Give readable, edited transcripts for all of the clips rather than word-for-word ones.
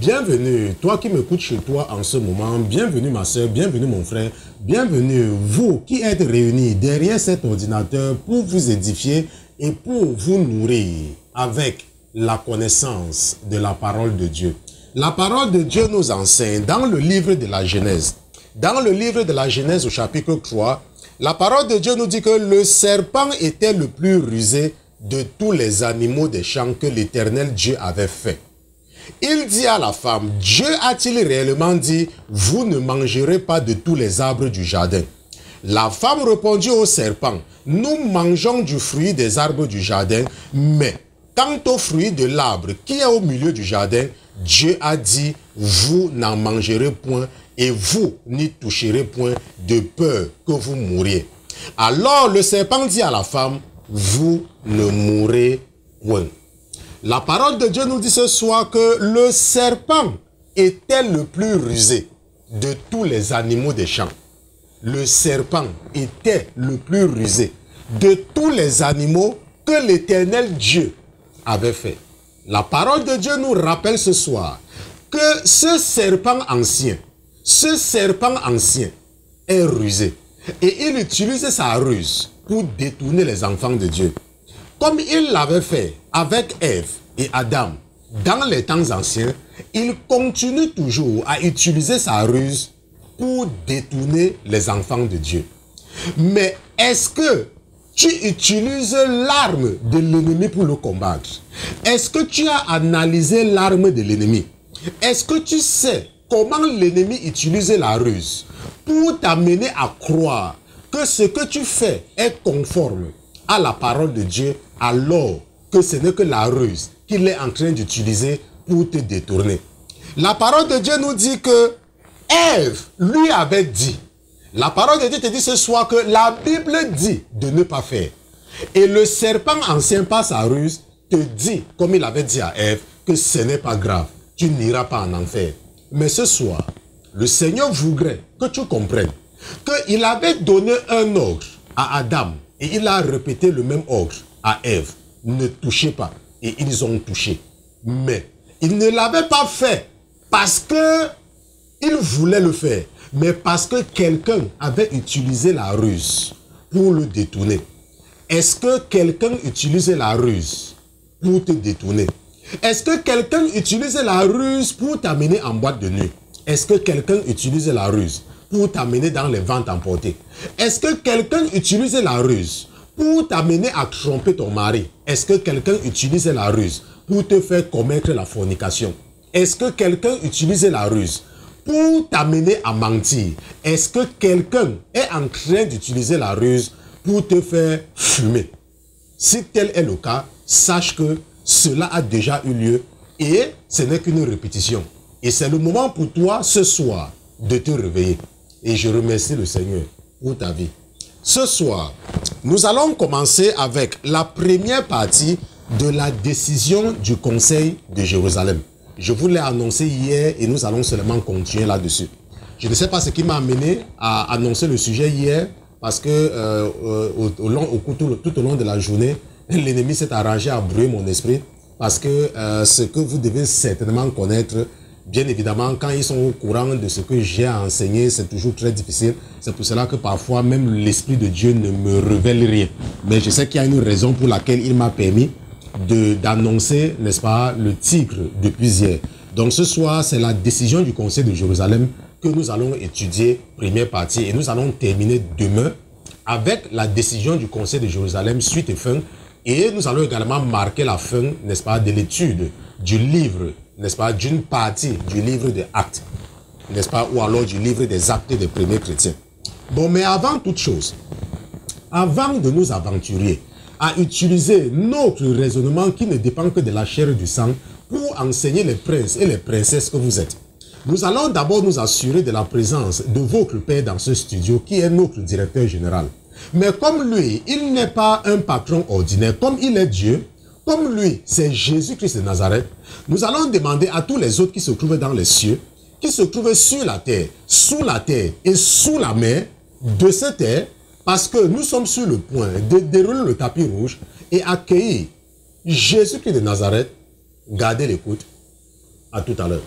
Bienvenue, toi qui m'écoutes chez toi en ce moment, bienvenue ma soeur, bienvenue mon frère, bienvenue vous qui êtes réunis derrière cet ordinateur pour vous édifier et pour vous nourrir avec la connaissance de la parole de Dieu. La parole de Dieu nous enseigne dans le livre de la Genèse. Dans le livre de la Genèse au chapitre 3, la parole de Dieu nous dit que le serpent était le plus rusé de tous les animaux des champs que l'Éternel Dieu avait fait. Il dit à la femme, Dieu a-t-il réellement dit, vous ne mangerez pas de tous les arbres du jardin? La femme répondit au serpent, nous mangeons du fruit des arbres du jardin, mais quant au fruit de l'arbre qui est au milieu du jardin, Dieu a dit, vous n'en mangerez point et vous n'y toucherez point de peur que vous mouriez. Alors le serpent dit à la femme, vous ne mourrez point. La parole de Dieu nous dit ce soir que le serpent était le plus rusé de tous les animaux des champs. Le serpent était le plus rusé de tous les animaux que l'Éternel Dieu avait fait. La parole de Dieu nous rappelle ce soir que ce serpent ancien est rusé. Et il utilisait sa ruse pour détourner les enfants de Dieu. Comme il l'avait fait avec Ève et Adam dans les temps anciens, il continue toujours à utiliser sa ruse pour détourner les enfants de Dieu. Mais est-ce que tu utilises l'arme de l'ennemi pour le combattre? Est-ce que tu as analysé l'arme de l'ennemi? Est-ce que tu sais comment l'ennemi utilise la ruse pour t'amener à croire que ce que tu fais est conforme à la parole de Dieu, alors que ce n'est que la ruse qu'il est en train d'utiliser pour te détourner? La parole de Dieu nous dit que Ève lui avait dit, la parole de Dieu te dit ce soir que la Bible dit de ne pas faire. Et le serpent ancien par sa ruse te dit, comme il avait dit à Ève, que ce n'est pas grave, tu n'iras pas en enfer. Mais ce soir, le Seigneur voudrait que tu comprennes qu'il avait donné un ordre à Adam et il a répété le même ordre à Ève. Ne touchez pas. Et ils ont touché. Mais il ne l'avait pas fait parce que il voulait le faire, mais parce que quelqu'un avait utilisé la ruse pour le détourner. Est-ce que quelqu'un utilisait la ruse pour te détourner? Est-ce que quelqu'un utilisait la ruse pour t'amener en boîte de nuit? Est-ce que quelqu'un utilisait la ruse pour t'amener dans les ventes emportées? Est-ce que quelqu'un utilisait la ruse pour t'amener à tromper ton mari? Est-ce que quelqu'un utilisait la ruse pour te faire commettre la fornication? Est-ce que quelqu'un utilisait la ruse pour t'amener à mentir? Est-ce que quelqu'un est en train d'utiliser la ruse pour te faire fumer? Si tel est le cas, sache que cela a déjà eu lieu et ce n'est qu'une répétition. Et c'est le moment pour toi ce soir de te réveiller. Et je remercie le Seigneur pour ta vie. Ce soir, nous allons commencer avec la première partie de la décision du Conseil de Jérusalem. Je vous l'ai annoncé hier et nous allons seulement continuer là-dessus. Je ne sais pas ce qui m'a amené à annoncer le sujet hier parce que tout au long de la journée, l'ennemi s'est arrangé à brouiller mon esprit parce que ce que vous devez certainement connaître, bien évidemment, quand ils sont au courant de ce que j'ai à enseigner, c'est toujours très difficile. C'est pour cela que parfois, même l'Esprit de Dieu ne me révèle rien. Mais je sais qu'il y a une raison pour laquelle il m'a permis d'annoncer, n'est-ce pas, le tigre depuis hier. Donc ce soir, c'est la décision du Conseil de Jérusalem que nous allons étudier, première partie, et nous allons terminer demain avec la décision du Conseil de Jérusalem, suite et fin. Et nous allons également marquer la fin, n'est-ce pas, de l'étude du livre, n'est-ce pas, d'une partie du livre des Actes, n'est-ce pas, ou alors du livre des Actes des premiers chrétiens. Bon, mais avant toute chose, avant de nous aventurer à utiliser notre raisonnement qui ne dépend que de la chair et du sang pour enseigner les princes et les princesses que vous êtes, nous allons d'abord nous assurer de la présence de votre Père dans ce studio qui est notre directeur général. Mais comme lui, il n'est pas un patron ordinaire, comme il est Dieu, comme lui, c'est Jésus-Christ de Nazareth, nous allons demander à tous les autres qui se trouvent dans les cieux, qui se trouvent sur la terre, sous la terre et sous la mer, de cette terre, parce que nous sommes sur le point de dérouler le tapis rouge et accueillir Jésus-Christ de Nazareth, gardez l'écoute, À tout à l'heure.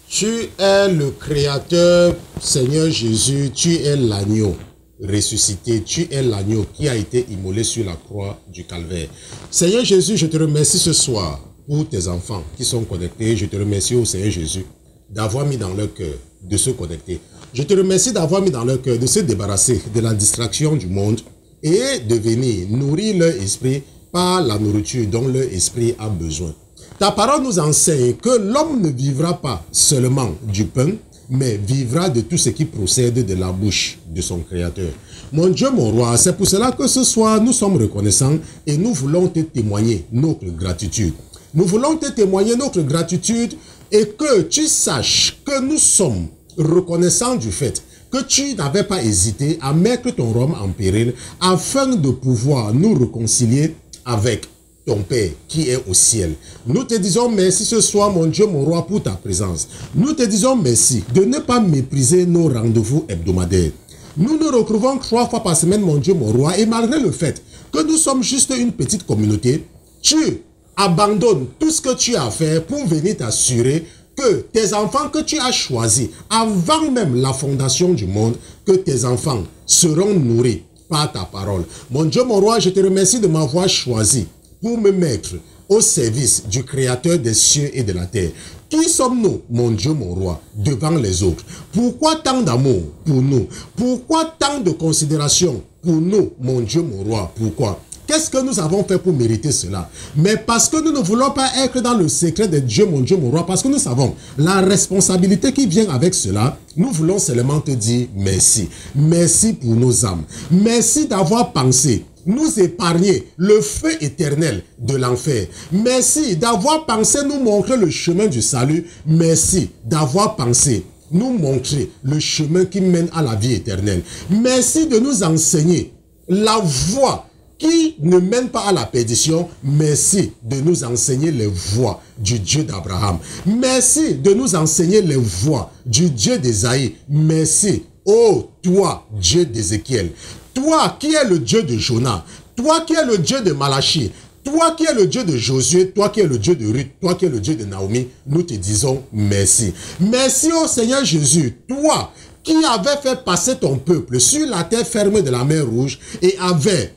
Tu es le Créateur, Seigneur Jésus, tu es l'agneau ressuscité, tu es l'agneau qui a été immolé sur la croix du Calvaire. Seigneur Jésus, je te remercie ce soir pour tes enfants qui sont connectés. Je te remercie, au Seigneur Jésus, d'avoir mis dans leur cœur de se connecter. Je te remercie d'avoir mis dans leur cœur de se débarrasser de la distraction du monde et de venir nourrir leur esprit par la nourriture dont leur esprit a besoin. Ta parole nous enseigne que l'homme ne vivra pas seulement du pain, mais vivra de tout ce qui procède de la bouche de son Créateur. Mon Dieu, mon roi, c'est pour cela que ce soir, nous sommes reconnaissants et nous voulons te témoigner notre gratitude. Nous voulons te témoigner notre gratitude et que tu saches que nous sommes reconnaissants du fait que tu n'avais pas hésité à mettre ton royaume en péril afin de pouvoir nous réconcilier avec ton Père qui est au ciel. Nous te disons merci ce soir, mon Dieu, mon roi, pour ta présence. Nous te disons merci de ne pas mépriser nos rendez-vous hebdomadaires. Nous nous retrouvons 3 fois par semaine, mon Dieu, mon roi, et malgré le fait que nous sommes juste une petite communauté, tu abandonnes tout ce que tu as fait pour venir t'assurer que tes enfants que tu as choisis, avant même la fondation du monde, que tes enfants seront nourris par ta parole. Mon Dieu, mon roi, je te remercie de m'avoir choisi pour me mettre au service du Créateur des cieux et de la terre. Qui sommes-nous, mon Dieu, mon roi, devant les autres? Pourquoi tant d'amour pour nous? Pourquoi tant de considération pour nous, mon Dieu, mon roi? Pourquoi? Qu'est-ce que nous avons fait pour mériter cela? Mais parce que nous ne voulons pas être dans le secret de Dieu, mon Dieu, mon roi, parce que nous savons la responsabilité qui vient avec cela, nous voulons seulement te dire merci. Merci pour nos âmes. Merci d'avoir pensé nous épargner le feu éternel de l'enfer. Merci d'avoir pensé nous montrer le chemin du salut. Merci d'avoir pensé nous montrer le chemin qui mène à la vie éternelle. Merci de nous enseigner la voie qui ne mène pas à la perdition. Merci de nous enseigner les voies du Dieu d'Abraham. Merci de nous enseigner les voies du Dieu d'Ésaïe. Merci, ô toi, Dieu d'Ézéchiel. Toi qui es le Dieu de Jonas, toi qui es le Dieu de Malachie, toi qui es le Dieu de Josué, toi qui es le Dieu de Ruth, toi qui es le Dieu de Naomi, nous te disons merci. Merci au Seigneur Jésus, toi qui avais fait passer ton peuple sur la terre ferme de la mer Rouge et avait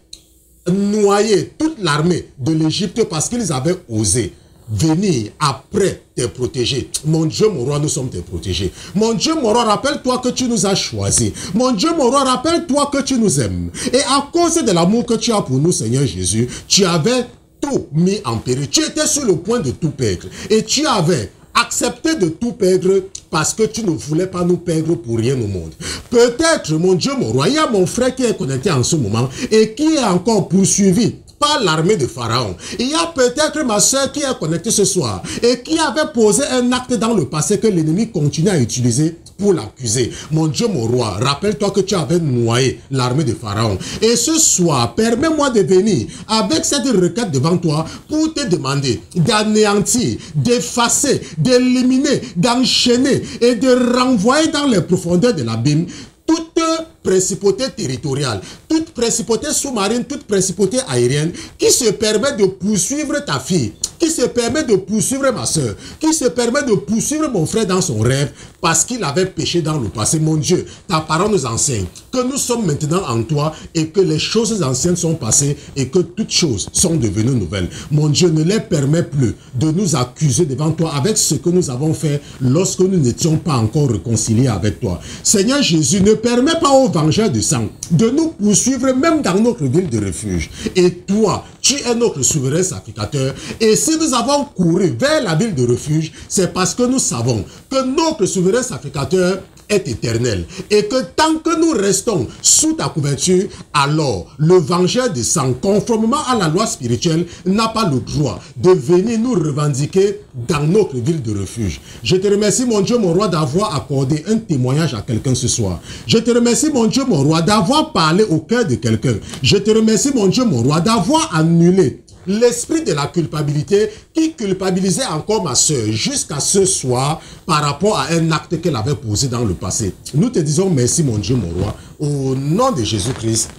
noyé toute l'armée de l'Égypte parce qu'ils avaient osé venir après te protéger. Mon Dieu, mon roi, nous sommes tes protégés. Mon Dieu, mon roi, rappelle-toi que tu nous as choisis. Mon Dieu, mon roi, rappelle-toi que tu nous aimes. Et à cause de l'amour que tu as pour nous, Seigneur Jésus, tu avais tout mis en péril. Tu étais sur le point de tout perdre. Et tu avais accepté de tout perdre parce que tu ne voulais pas nous perdre pour rien au monde. Peut-être, mon Dieu, mon roi, il y a mon frère qui est connecté en ce moment et qui est encore poursuivi par l'armée de Pharaon. Il y a peut-être ma soeur qui est connectée ce soir et qui avait posé un acte dans le passé que l'ennemi continue à utiliser pour l'accuser. Mon Dieu, mon roi, rappelle-toi que tu avais noyé l'armée de Pharaon. Et ce soir, permets-moi de venir avec cette requête devant toi pour te demander d'anéantir, d'effacer, d'éliminer, d'enchaîner et de renvoyer dans les profondeurs de l'abîme toute principauté territoriale, toute principauté sous-marine, toute principauté aérienne qui se permet de poursuivre ta fille, qui se permet de poursuivre ma soeur, qui se permet de poursuivre mon frère dans son rêve parce qu'il avait péché dans le passé. Mon Dieu, ta parole nous enseigne que nous sommes maintenant en toi et que les choses anciennes sont passées et que toutes choses sont devenues nouvelles. Mon Dieu, ne les permet plus de nous accuser devant toi avec ce que nous avons fait lorsque nous n'étions pas encore réconciliés avec toi. Seigneur Jésus, ne permets pas aux vengeurs de sang de nous poursuivre même dans notre ville de refuge. Et toi, tu es notre souverain sacrificateur. Et si nous avons couru vers la ville de refuge, c'est parce que nous savons que notre souverain sacrificateur est éternel. Et que tant que nous restons sous ta couverture, alors le vengeur de sang, conformément à la loi spirituelle, n'a pas le droit de venir nous revendiquer dans notre ville de refuge. Je te remercie, mon Dieu, mon roi, d'avoir accordé un témoignage à quelqu'un ce soir. Je te remercie, mon Dieu, mon roi, d'avoir parlé au cœur de quelqu'un. Je te remercie, mon Dieu, mon roi, d'avoir annulé l'esprit de la culpabilité qui culpabilisait encore ma soeur jusqu'à ce soir par rapport à un acte qu'elle avait posé dans le passé. Nous te disons merci mon Dieu, mon roi, au nom de Jésus-Christ,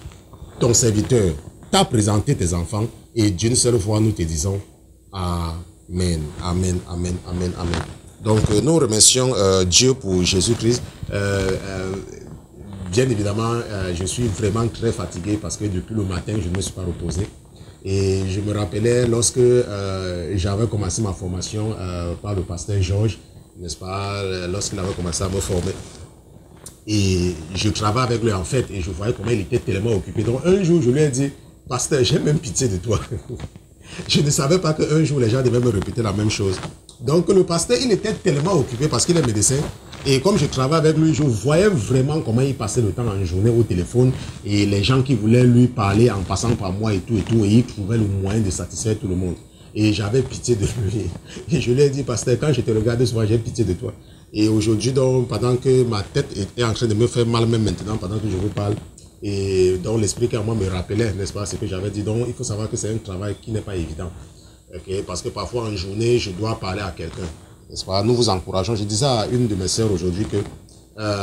ton serviteur t'a présenté tes enfants et d'une seule fois nous te disons Amen, Amen, Amen, Amen, Amen. Donc nous remercions Dieu pour Jésus-Christ. Bien évidemment, je suis vraiment très fatigué parce que depuis le matin, je ne me suis pas reposé. Et je me rappelais lorsque j'avais commencé ma formation par le pasteur Georges, n'est-ce pas, lorsqu'il avait commencé à me former. Et je travaillais avec lui en fait, et je voyais comment il était tellement occupé. Donc un jour, je lui ai dit, pasteur, j'ai même pitié de toi. Je ne savais pas qu'un jour, les gens devaient me répéter la même chose. Donc le pasteur, il était tellement occupé parce qu'il est médecin. Et comme je travaille avec lui, je voyais vraiment comment il passait le temps en journée au téléphone. Et les gens qui voulaient lui parler en passant par moi et tout. Et il trouvait le moyen de satisfaire tout le monde. Et j'avais pitié de lui. Et je lui ai dit, pasteur, quand je te regarde souvent, j'ai pitié de toi. Et aujourd'hui, donc, pendant que ma tête est en train de me faire mal, même maintenant, pendant que je vous parle, et donc l'esprit qui en moi me rappelait, n'est-ce pas, ce que j'avais dit. Donc, il faut savoir que c'est un travail qui n'est pas évident. Okay? Parce que parfois, en journée, je dois parler à quelqu'un. N'est-ce pas? Nous vous encourageons. Je disais à une de mes sœurs aujourd'hui que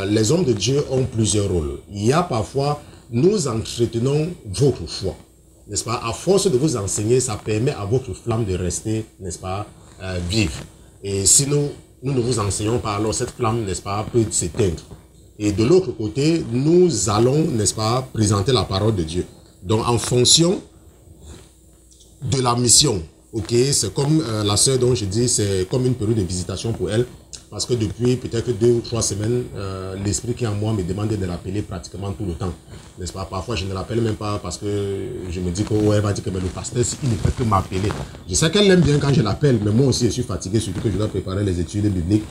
les hommes de Dieu ont plusieurs rôles. Il y a parfois, nous entretenons votre foi. N'est-ce pas? À force de vous enseigner, ça permet à votre flamme de rester, n'est-ce pas, vive. Et si nous ne vous enseignons pas, alors cette flamme, n'est-ce pas, peut s'éteindre. Et de l'autre côté, nous allons, n'est-ce pas, présenter la parole de Dieu. Donc, en fonction de la mission, ok, c'est comme la sœur dont je dis, c'est comme une période de visitation pour elle. Parce que depuis peut-être 2 ou 3 semaines, l'esprit qui est en moi me demande de l'appeler pratiquement tout le temps. N'est-ce pas? Parfois, je ne l'appelle même pas parce que je me dis qu'elle va dire que mais le pasteur, il ne fait que m'appeler. Je sais qu'elle aime bien quand je l'appelle, mais moi aussi, je suis fatigué, surtout que je dois préparer les études bibliques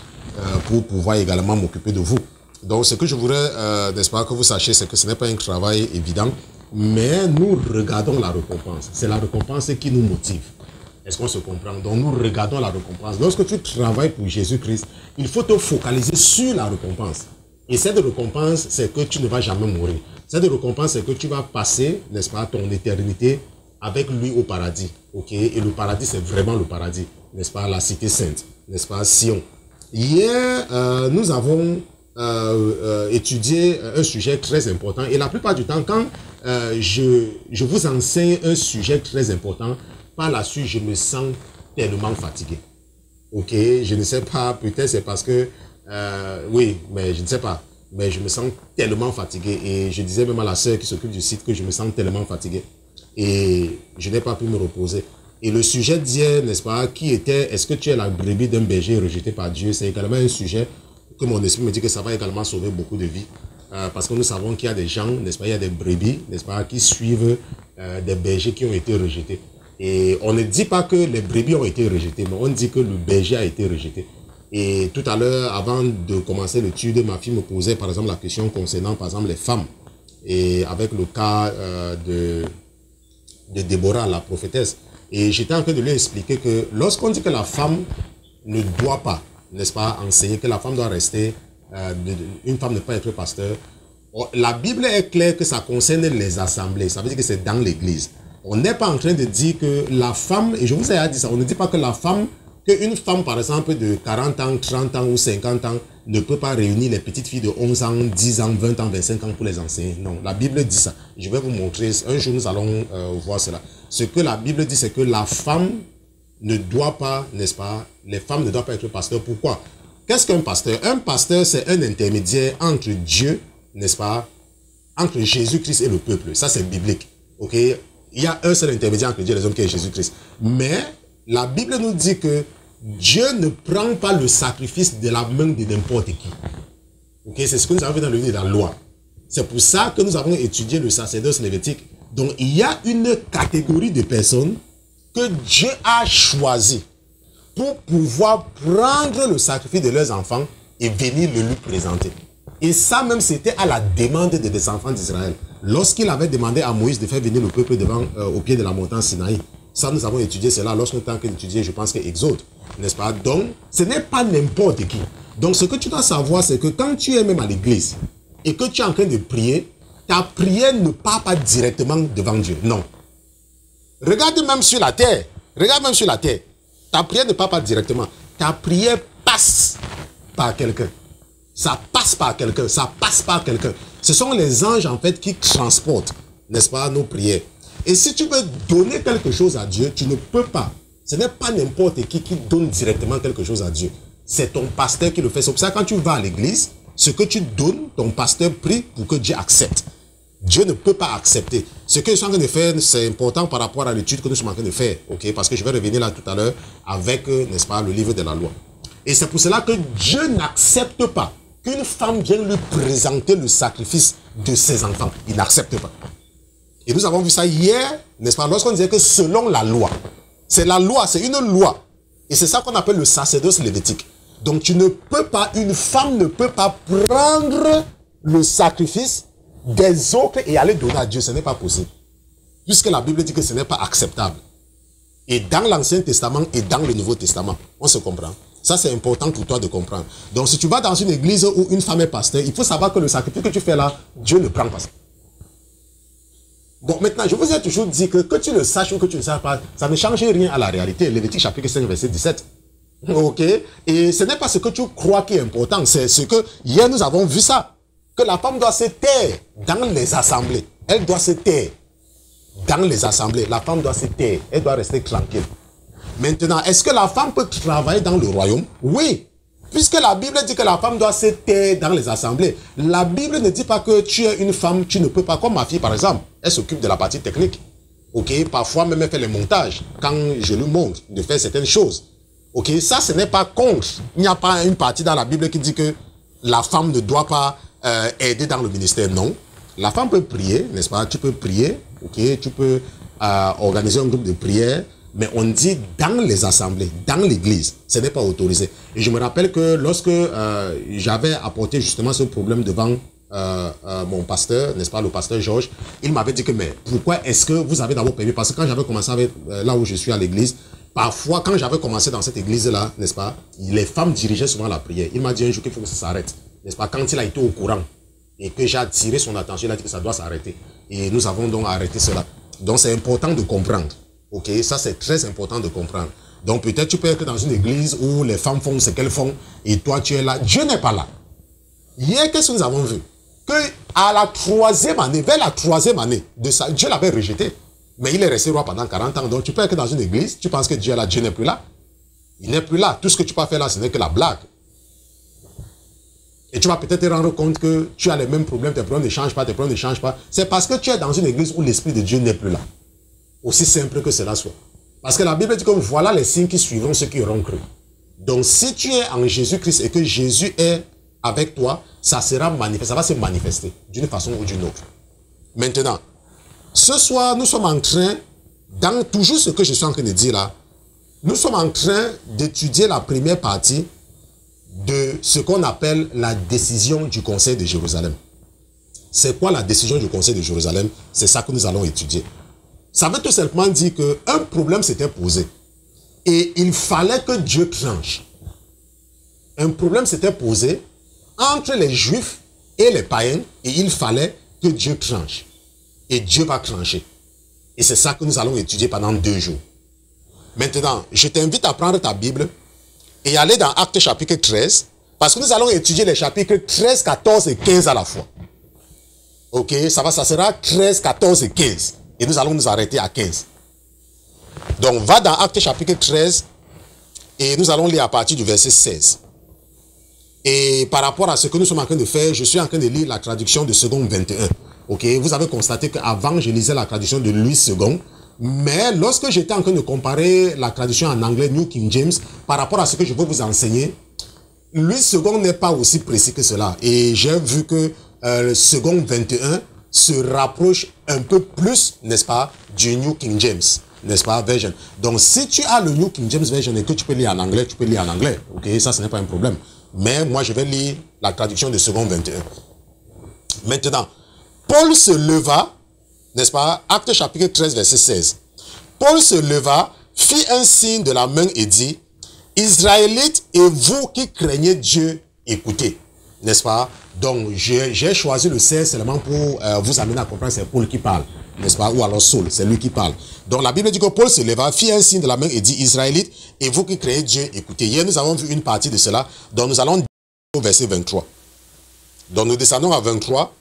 pour pouvoir également m'occuper de vous. Donc, ce que je voudrais, n'est-ce pas, que vous sachiez, c'est que ce n'est pas un travail évident, mais nous regardons la récompense. C'est la récompense qui nous motive. Est-ce qu'on se comprend? Donc nous regardons la récompense. Lorsque tu travailles pour Jésus-Christ, il faut te focaliser sur la récompense. Et cette récompense, c'est que tu ne vas jamais mourir. Cette récompense, c'est que tu vas passer, n'est-ce pas, ton éternité avec lui au paradis. Ok? Et le paradis, c'est vraiment le paradis. N'est-ce pas? La cité sainte. N'est-ce pas? Sion. Hier, nous avons étudié un sujet très important. Et la plupart du temps, quand je vous enseigne un sujet très important, par la suite, je me sens tellement fatigué. Ok, je ne sais pas, peut-être c'est parce que, oui, mais je ne sais pas. Mais je me sens tellement fatigué. Et je disais même à la sœur qui s'occupe du site que je me sens tellement fatigué. Et je n'ai pas pu me reposer. Et le sujet d'hier, n'est-ce pas, qui était, est-ce que tu es la brebis d'un berger rejeté par Dieu? C'est également un sujet que mon esprit me dit que ça va également sauver beaucoup de vies. Parce que nous savons qu'il y a des gens, n'est-ce pas, il y a des brebis, n'est-ce pas, qui suivent des bergers qui ont été rejetés. Et on ne dit pas que les brebis ont été rejetées, mais on dit que le berger a été rejeté. Et tout à l'heure, avant de commencer l'étude, ma fille me posait par exemple la question concernant par exemple les femmes. Et avec le cas de Déborah, la prophétesse. Et j'étais en train de lui expliquer que lorsqu'on dit que la femme ne doit pas, n'est-ce pas, enseigner, que la femme doit rester, une femme ne peut pas être pasteur, la Bible est claire que ça concerne les assemblées. Ça veut dire que c'est dans l'église. On n'est pas en train de dire que la femme, et je vous ai dit ça, on ne dit pas que la femme, qu'une femme par exemple de 40 ans, 30 ans ou 50 ans ne peut pas réunir les petites filles de 11 ans, 10 ans, 20 ans, 25 ans pour les enseigner. Non, la Bible dit ça. Je vais vous montrer, un jour nous allons voir cela. Ce que la Bible dit, c'est que la femme ne doit pas, n'est-ce pas, les femmes ne doivent pas être pasteurs. Pourquoi? Qu'est-ce qu'un pasteur? Un pasteur, c'est un intermédiaire entre Dieu, n'est-ce pas, entre Jésus-Christ et le peuple. Ça, c'est biblique. Ok? Il y a un seul intermédiaire entre Dieu et les hommes qui est Jésus-Christ. Mais la Bible nous dit que Dieu ne prend pas le sacrifice de la main de n'importe qui. Okay? C'est ce que nous avons vu dans le livre de la loi. C'est pour ça que nous avons étudié le sacerdoce lévitique. Donc il y a une catégorie de personnes que Dieu a choisi pour pouvoir prendre le sacrifice de leurs enfants et venir le lui présenter. Et ça même, c'était à la demande des enfants d'Israël. Lorsqu'il avait demandé à Moïse de faire venir le peuple devant, au pied de la montagne Sinaï. Ça, nous avons étudié cela lorsqu'on était en train d'étudier, je pense que Exode, n'est-ce pas? Donc, ce n'est pas n'importe qui. Donc, ce que tu dois savoir, c'est que quand tu es même à l'église et que tu es en train de prier, ta prière ne part pas directement devant Dieu. Non. Regarde même sur la terre. Regarde même sur la terre. Ta prière ne part pas directement. Ta prière passe par quelqu'un. Ça passe par quelqu'un. Ça passe par quelqu'un. Ce sont les anges, en fait, qui transportent, n'est-ce pas, nos prières. Et si tu veux donner quelque chose à Dieu, tu ne peux pas. Ce n'est pas n'importe qui donne directement quelque chose à Dieu. C'est ton pasteur qui le fait. C'est pour ça que quand tu vas à l'église, ce que tu donnes, ton pasteur prie pour que Dieu accepte. Dieu ne peut pas accepter. Ce que je suis en train de faire, c'est important par rapport à l'étude que nous sommes en train de faire. Okay? Parce que je vais revenir là tout à l'heure avec, n'est-ce pas, le livre de la loi. Et c'est pour cela que Dieu n'accepte pas qu'une femme vienne lui présenter le sacrifice de ses enfants. Il n'accepte pas. Et nous avons vu ça hier, n'est-ce pas, lorsqu'on disait que selon la loi. C'est la loi, c'est une loi. Et c'est ça qu'on appelle le sacerdoce lévitique. Donc tu ne peux pas, une femme ne peut pas prendre le sacrifice des autres et aller donner à Dieu. Ce n'est pas possible. Puisque la Bible dit que ce n'est pas acceptable. Et dans l'Ancien Testament et dans le Nouveau Testament, on se comprend. Ça, c'est important pour toi de comprendre. Donc, si tu vas dans une église où une femme est pasteur, il faut savoir que le sacrifice que tu fais là, Dieu ne prend pas ça. Bon, maintenant, je vous ai toujours dit que tu le saches ou que tu ne saches pas, ça ne change rien à la réalité. Lévitique chapitre 5, verset 17. Ok? Et ce n'est pas ce que tu crois qui est important, c'est ce que hier nous avons vu ça. Que la femme doit se taire dans les assemblées. Elle doit se taire dans les assemblées. La femme doit se taire. Elle doit rester tranquille. Maintenant, est-ce que la femme peut travailler dans le royaume? Oui. Puisque la Bible dit que la femme doit se taire dans les assemblées. La Bible ne dit pas que tu es une femme, tu ne peux pas. Comme ma fille, par exemple, elle s'occupe de la partie technique. Ok? Parfois, même elle fait les montages. Quand je lui montre de faire certaines choses. Ok? Ça, ce n'est pas contre. Il n'y a pas une partie dans la Bible qui dit que la femme ne doit pas aider dans le ministère. Non. La femme peut prier, n'est-ce pas? Tu peux prier. Ok? Tu peux organiser un groupe de prière. Mais on dit dans les assemblées, dans l'église, ce n'est pas autorisé. Et je me rappelle que lorsque j'avais apporté justement ce problème devant mon pasteur, n'est-ce pas, le pasteur Georges, il m'avait dit que, mais pourquoi est-ce que vous avez d'abord permis? Parce que quand j'avais commencé avec, là où je suis à l'église, parfois quand j'avais commencé dans cette église-là, n'est-ce pas, les femmes dirigeaient souvent la prière. Il m'a dit un jour qu'il faut que ça s'arrête, n'est-ce pas, quand il a été au courant et que j'ai attiré son attention, il a dit que ça doit s'arrêter. Et nous avons donc arrêté cela. Donc c'est important de comprendre. Ok, ça c'est très important de comprendre. Donc peut-être tu peux être dans une église où les femmes font ce qu'elles font et toi tu es là. Dieu n'est pas là. Hier, qu'est-ce que nous avons vu? Que à la 3e année, vers la 3e année de ça, Dieu l'avait rejeté. Mais il est resté roi pendant 40 ans. Donc tu peux être dans une église, tu penses que Dieu est là, Dieu n'est plus là. Il n'est plus là. Tout ce que tu peux faire là, ce n'est que la blague. Et tu vas peut-être te rendre compte que tu as les mêmes problèmes, tes problèmes ne changent pas, tes problèmes ne changent pas. C'est parce que tu es dans une église où l'Esprit de Dieu n'est plus là. Aussi simple que cela soit. Parce que la Bible dit que voilà les signes qui suivront ceux qui auront cru. Donc si tu es en Jésus-Christ et que Jésus est avec toi, ça sera manifesté, ça va se manifester d'une façon ou d'une autre. Maintenant, ce soir, nous sommes en train, dans toujours ce que je suis en train de dire là, nous sommes en train d'étudier la première partie de ce qu'on appelle la décision du Conseil de Jérusalem. C'est quoi la décision du Conseil de Jérusalem? C'est ça que nous allons étudier. Ça veut tout simplement dire qu'un problème s'était posé. Et il fallait que Dieu tranche. Un problème s'était posé entre les Juifs et les païens. Et il fallait que Dieu tranche. Et Dieu va trancher. Et c'est ça que nous allons étudier pendant 2 jours. Maintenant, je t'invite à prendre ta Bible et aller dans Actes chapitre 13. Parce que nous allons étudier les chapitres 13, 14 et 15 à la fois. Ok, ça sera 13, 14 et 15. Et nous allons nous arrêter à 15. Donc, va dans Actes chapitre 13 et nous allons lire à partir du verset 16. Et par rapport à ce que nous sommes en train de faire, je suis en train de lire la traduction de Second 21. Ok, vous avez constaté qu'avant, je lisais la traduction de Louis II. Mais lorsque j'étais en train de comparer la traduction en anglais, New King James, par rapport à ce que je veux vous enseigner, Louis II n'est pas aussi précis que cela. Et j'ai vu que Second 21 se rapproche un peu plus, n'est-ce pas, du New King James, n'est-ce pas, version. Donc, si tu as le New King James version et que tu peux lire en anglais, tu peux lire en anglais. Ok, ça, ce n'est pas un problème. Mais moi, je vais lire la traduction de Second 21. Maintenant, Paul se leva, n'est-ce pas, Actes chapitre 13, verset 16. Paul se leva, fit un signe de la main et dit, Israélites et vous qui craignez Dieu, écoutez. N'est-ce pas? Donc, j'ai choisi le 16 seulement pour vous amener à comprendre, c'est Paul qui parle. n'est-ce pas? Ou alors Saul, c'est lui qui parle. Donc la Bible dit que Paul se leva, fit un signe de la main et dit, Israélites, et vous qui créez Dieu, écoutez. Hier, nous avons vu une partie de cela, donc nous allons au verset 23. Donc nous descendons à 23,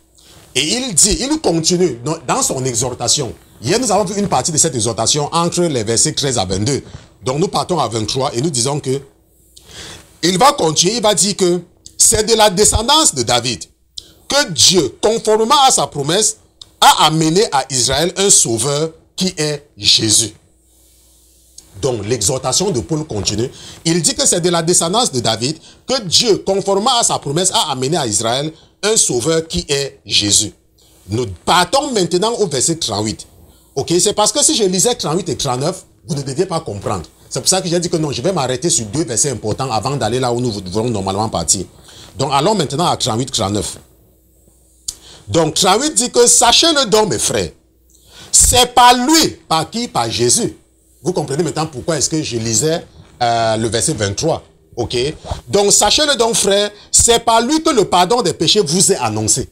et il continue dans son exhortation. Hier, nous avons vu une partie de cette exhortation entre les versets 13 à 22. Donc nous partons à 23 et nous disons que il va continuer, il va dire que c'est de la descendance de David que Dieu, conformément à sa promesse, a amené à Israël un sauveur qui est Jésus. Donc l'exhortation de Paul continue. Il dit que c'est de la descendance de David que Dieu, conformément à sa promesse, a amené à Israël un sauveur qui est Jésus. Nous partons maintenant au verset 38. Ok, c'est parce que si je lisais 38 et 39, vous ne deviez pas comprendre. C'est pour ça que j'ai dit que non, je vais m'arrêter sur deux versets importants avant d'aller là où nous devons normalement partir. Donc allons maintenant à 38, 39. Donc 38 dit que sachez-le donc mes frères, c'est par lui, par qui? Par Jésus. Vous comprenez maintenant pourquoi est-ce que je lisais le verset 23. Ok, donc sachez-le donc frères, c'est par lui que le pardon des péchés vous est annoncé.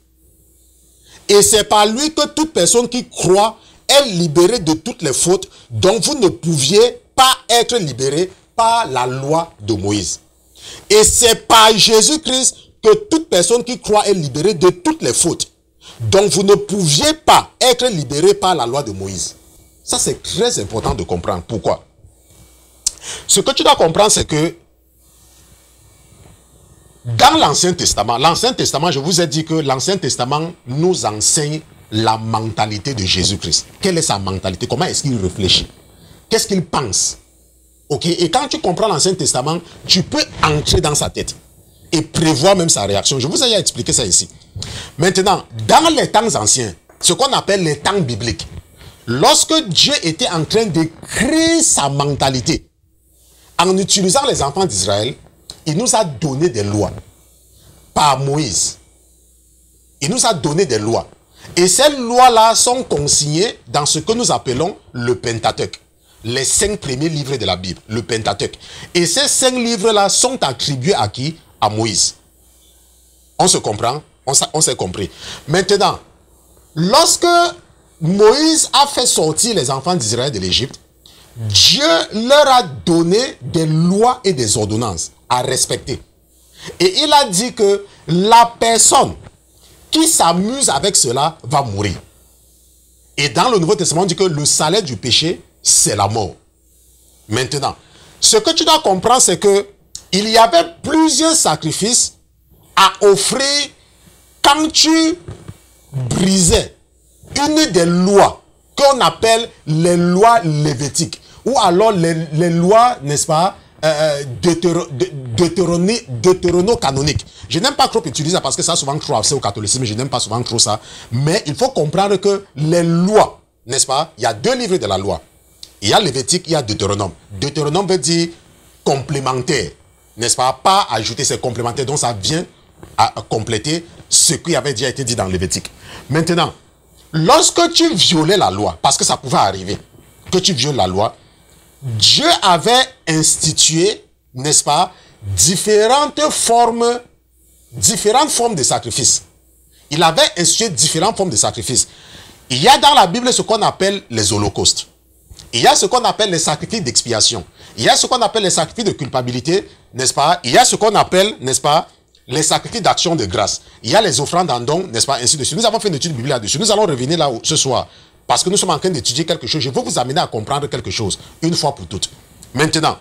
Et c'est par lui que toute personne qui croit est libérée de toutes les fautes dont vous ne pouviez pas être libéré par la loi de Moïse. Et c'est par Jésus-Christ que toute personne qui croit est libérée de toutes les fautes dont vous ne pouviez pas être libéré par la loi de Moïse. Ça, c'est très important de comprendre. Pourquoi? Ce que tu dois comprendre, c'est que dans l'Ancien Testament, je vous ai dit que l'Ancien Testament nous enseigne la mentalité de Jésus-Christ. Quelle est sa mentalité? Comment est-ce qu'il réfléchit? Qu'est-ce qu'il pense? Ok, et quand tu comprends l'Ancien Testament, tu peux entrer dans sa tête et prévoir même sa réaction. Je vous ai expliqué ça ici. Maintenant, dans les temps anciens, ce qu'on appelle les temps bibliques, lorsque Dieu était en train de créer sa mentalité, en utilisant les enfants d'Israël, il nous a donné des lois par Moïse. Il nous a donné des lois. Et ces lois-là sont consignées dans ce que nous appelons le Pentateuque. Les 5 premiers livres de la Bible, le Pentateuque. Et ces 5 livres-là sont attribués à qui? À Moïse. On se comprend? On s'est compris. Maintenant, lorsque Moïse a fait sortir les enfants d'Israël de l'Égypte, Dieu leur a donné des lois et des ordonnances à respecter. Et il a dit que la personne qui s'amuse avec cela va mourir. Et dans le Nouveau Testament, on dit que le salaire du péché, c'est la mort. Maintenant, ce que tu dois comprendre, c'est que il y avait plusieurs sacrifices à offrir quand tu brisais une des lois qu'on appelle les lois lévitiques, ou alors les lois, n'est-ce pas, deutérono-canoniques. Je n'aime pas trop utiliser ça parce que ça a souvent trop accès au catholicisme, je n'aime pas souvent trop ça. Mais il faut comprendre que les lois, n'est-ce pas, il y a 2 livres de la loi. Il y a Lévitique, il y a Deutéronome. Deutéronome veut dire complémentaire, n'est-ce pas, pas ajouter, c'est complémentaire, donc ça vient à compléter ce qui avait déjà été dit dans Lévitique. Maintenant, lorsque tu violais la loi, parce que ça pouvait arriver, que tu violes la loi, Dieu avait institué, n'est-ce pas, différentes formes de sacrifices. Il avait institué différentes formes de sacrifices. Il y a dans la Bible ce qu'on appelle les holocaustes. Il y a ce qu'on appelle les sacrifices d'expiation. Il y a ce qu'on appelle les sacrifices de culpabilité, n'est-ce pas? Il y a ce qu'on appelle, n'est-ce pas, les sacrifices d'action de grâce. Il y a les offrandes en don, n'est-ce pas, ainsi de suite. Nous avons fait une étude biblique là-dessus. Nous allons revenir là ce soir. Parce que nous sommes en train d'étudier quelque chose. Je veux vous amener à comprendre quelque chose, une fois pour toutes. Maintenant,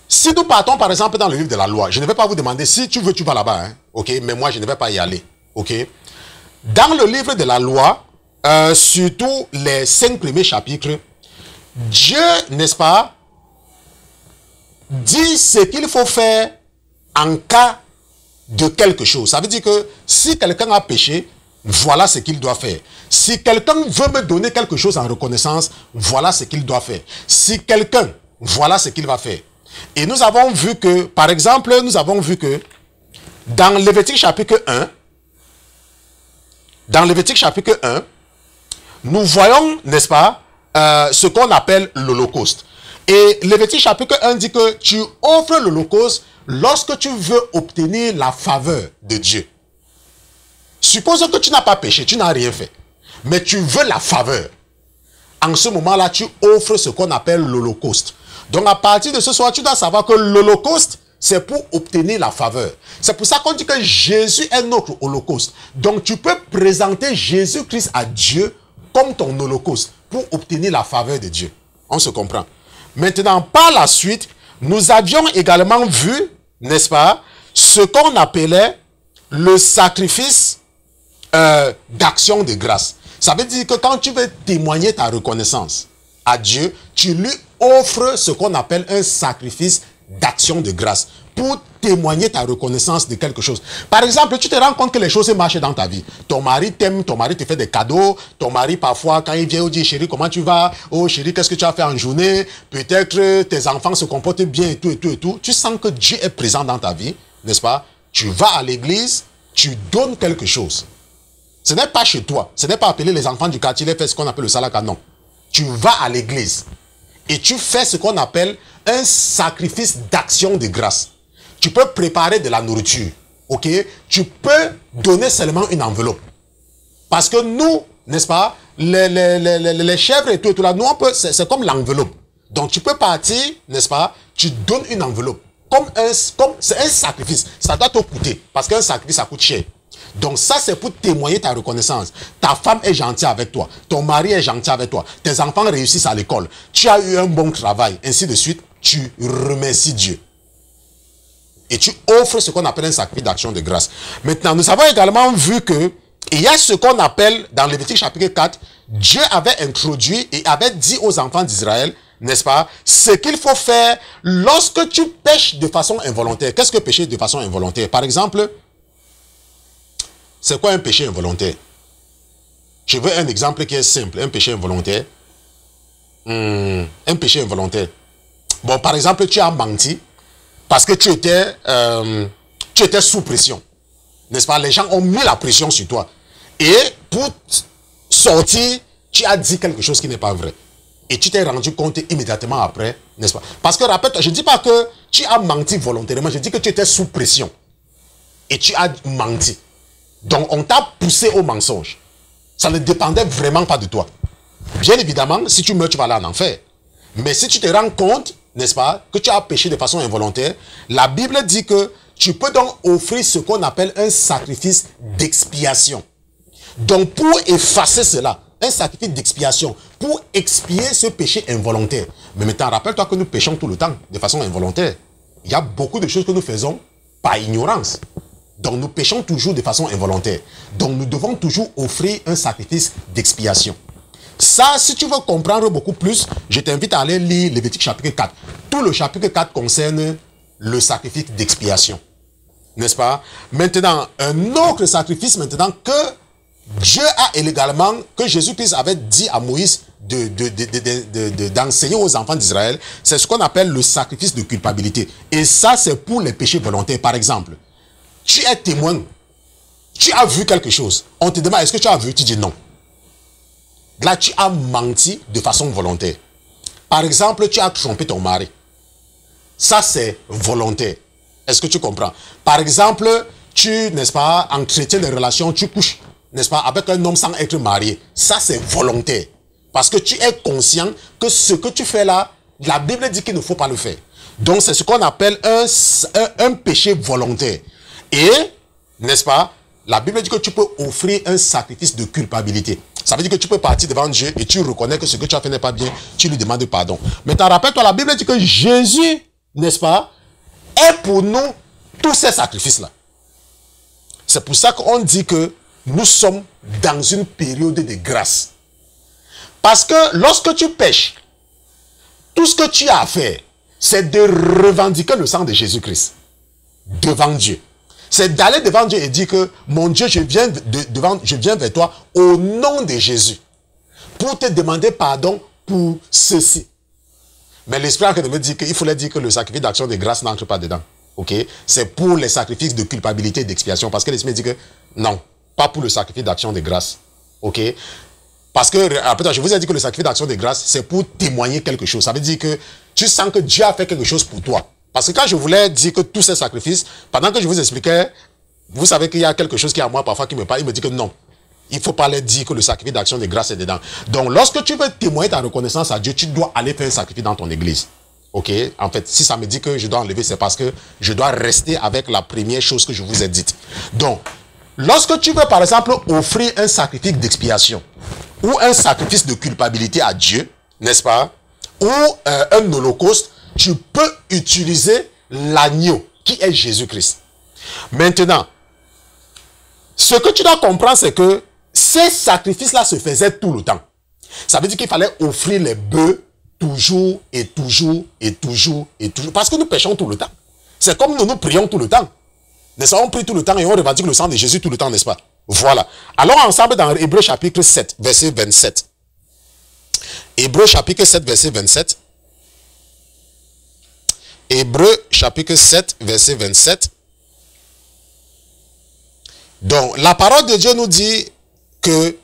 si nous partons par exemple dans le livre de la loi, je ne vais pas vous demander, si tu veux, tu vas là-bas, hein, ok? Mais moi, je ne vais pas y aller, ok? Dans le livre de la loi, surtout les 5 premiers chapitres, Dieu, n'est-ce pas, dit ce qu'il faut faire en cas de quelque chose. Ça veut dire que si quelqu'un a péché, voilà ce qu'il doit faire. Si quelqu'un veut me donner quelque chose en reconnaissance, voilà ce qu'il doit faire. Si quelqu'un, voilà ce qu'il va faire. Et nous avons vu que, par exemple, nous avons vu que dans Lévitique chapitre 1, nous voyons, n'est-ce pas, ce qu'on appelle l'Holocauste. Et Lévitique chapitre 1 dit que tu offres l'Holocauste lorsque tu veux obtenir la faveur de Dieu. Suppose que tu n'as pas péché, tu n'as rien fait. mais tu veux la faveur. En ce moment-là, tu offres ce qu'on appelle l'holocauste. Donc à partir de ce soir, tu dois savoir que l'holocauste, c'est pour obtenir la faveur. C'est pour ça qu'on dit que Jésus est notre holocauste. Donc tu peux présenter Jésus-Christ à Dieu comme ton holocauste pour obtenir la faveur de Dieu. On se comprend. Maintenant, par la suite, nous avions également vu, n'est-ce pas, ce qu'on appelait le sacrifice d'action de grâce. Ça veut dire que quand tu veux témoigner ta reconnaissance à Dieu, tu lui offres ce qu'on appelle un sacrifice d'action de grâce pour témoigner ta reconnaissance de quelque chose. Par exemple, tu te rends compte que les choses marchent dans ta vie. Ton mari t'aime, ton mari te fait des cadeaux, ton mari parfois quand il vient, il dit chérie, comment tu vas? Oh chérie, qu'est-ce que tu as fait en journée? Peut-être tes enfants se comportent bien et tout et tout et tout. Tu sens que Dieu est présent dans ta vie, n'est-ce pas? Tu vas à l'église, tu donnes quelque chose. Ce n'est pas chez toi, ce n'est pas appeler les enfants du quartier, les faire ce qu'on appelle le salaka, non. Tu vas à l'église et tu fais ce qu'on appelle un sacrifice d'action de grâce. Tu peux préparer de la nourriture, ok? Tu peux donner seulement une enveloppe. Parce que nous, n'est-ce pas, les chèvres et tout là, nous, c'est comme l'enveloppe. Donc tu peux partir, n'est-ce pas, tu donnes une enveloppe. C'est un sacrifice, ça doit te coûter, parce qu'un sacrifice, ça coûte cher. Donc ça, c'est pour témoigner ta reconnaissance. Ta femme est gentille avec toi. Ton mari est gentil avec toi. Tes enfants réussissent à l'école. Tu as eu un bon travail. Ainsi de suite, tu remercies Dieu. Et tu offres ce qu'on appelle un sacrifice d'action de grâce. Maintenant, nous avons également vu que il y a ce qu'on appelle, dans Lévitique chapitre 4, Dieu avait introduit et avait dit aux enfants d'Israël, n'est-ce pas, ce qu'il faut faire lorsque tu pêches de façon involontaire. Qu'est-ce que pécher de façon involontaire? Par exemple, c'est quoi un péché involontaire? Je veux un exemple qui est simple. Un péché involontaire. Un péché involontaire. Bon, par exemple, tu as menti parce que tu étais sous pression. N'est-ce pas? Les gens ont mis la pression sur toi. Et pour sortir, tu as dit quelque chose qui n'est pas vrai. Et tu t'es rendu compte immédiatement après, n'est-ce pas? Parce que rappelle-toi, je ne dis pas que tu as menti volontairement, je dis que tu étais sous pression. Et tu as menti. Donc, on t'a poussé au mensonge. Ça ne dépendait vraiment pas de toi. Bien évidemment, si tu meurs, tu vas aller en enfer. Mais si tu te rends compte, n'est-ce pas, que tu as péché de façon involontaire, la Bible dit que tu peux donc offrir ce qu'on appelle un sacrifice d'expiation. Donc, pour effacer cela, un sacrifice d'expiation, pour expier ce péché involontaire. Mais maintenant, rappelle-toi que nous péchons tout le temps, de façon involontaire. Il y a beaucoup de choses que nous faisons par ignorance. Donc nous péchons toujours de façon involontaire. Donc nous devons toujours offrir un sacrifice d'expiation. Ça, si tu veux comprendre beaucoup plus, je t'invite à aller lire Lévitique chapitre 4. Tout le chapitre 4 concerne le sacrifice d'expiation. N'est-ce pas? Maintenant, un autre sacrifice maintenant que Dieu a également, que Jésus-Christ avait dit à Moïse d'enseigner aux enfants d'Israël, c'est ce qu'on appelle le sacrifice de culpabilité. Et ça, c'est pour les péchés volontaires. Par exemple, tu es témoin, tu as vu quelque chose, on te demande est-ce que tu as vu, tu dis non. Là, tu as menti de façon volontaire. Par exemple, tu as trompé ton mari. Ça, c'est volontaire. Est-ce que tu comprends? Par exemple, tu, n'est-ce pas, entretiens des relations, tu couches, n'est-ce pas, avec un homme sans être marié. Ça, c'est volontaire. Parce que tu es conscient que ce que tu fais là, la Bible dit qu'il ne faut pas le faire. Donc, c'est ce qu'on appelle un péché volontaire. Et, n'est-ce pas, la Bible dit que tu peux offrir un sacrifice de culpabilité. Ça veut dire que tu peux partir devant Dieu et tu reconnais que ce que tu as fait n'est pas bien, tu lui demandes pardon. Maintenant, rappelle-toi, la Bible dit que Jésus, n'est-ce pas, est pour nous tous ces sacrifices-là. C'est pour ça qu'on dit que nous sommes dans une période de grâce. Parce que lorsque tu pêches, tout ce que tu as à faire, c'est de revendiquer le sang de Jésus-Christ devant Dieu. C'est d'aller devant Dieu et dire que, mon Dieu, je viens vers toi au nom de Jésus pour te demander pardon pour ceci. Mais l'Esprit me dit qu'il fallait dire que le sacrifice d'action de grâce n'entre pas dedans. Ok? C'est pour les sacrifices de culpabilité et d'expiation. Parce que l'Esprit dit que non, pas pour le sacrifice d'action de grâce. Ok? Parce que, après, je vous ai dit que le sacrifice d'action de grâce, c'est pour témoigner quelque chose. Ça veut dire que tu sens que Dieu a fait quelque chose pour toi. Parce que quand je voulais dire que tous ces sacrifices, pendant que je vous expliquais, vous savez qu'il y a quelque chose qui est à moi parfois qui me parle, il me dit que non. Il ne faut pas leur dire que le sacrifice d'action de grâce est dedans. Donc, lorsque tu veux témoigner ta reconnaissance à Dieu, tu dois aller faire un sacrifice dans ton église. Ok? En fait, si ça me dit que je dois enlever, c'est parce que je dois rester avec la première chose que je vous ai dite. Donc, lorsque tu veux, par exemple, offrir un sacrifice d'expiation ou un sacrifice de culpabilité à Dieu, n'est-ce pas? Ou un holocauste, tu peux utiliser l'agneau qui est Jésus-Christ. Maintenant, ce que tu dois comprendre, c'est que ces sacrifices-là se faisaient tout le temps. Ça veut dire qu'il fallait offrir les bœufs toujours et toujours et toujours et toujours. Parce que nous péchons tout le temps. C'est comme nous prions tout le temps. N'est-ce pas? On prie tout le temps et on revendique le sang de Jésus tout le temps, n'est-ce pas? Voilà. Allons ensemble dans Hébreux chapitre 7, verset 27. Hébreux chapitre 7, verset 27. Hébreux chapitre 7, verset 27. Donc, la parole de Dieu nous dit que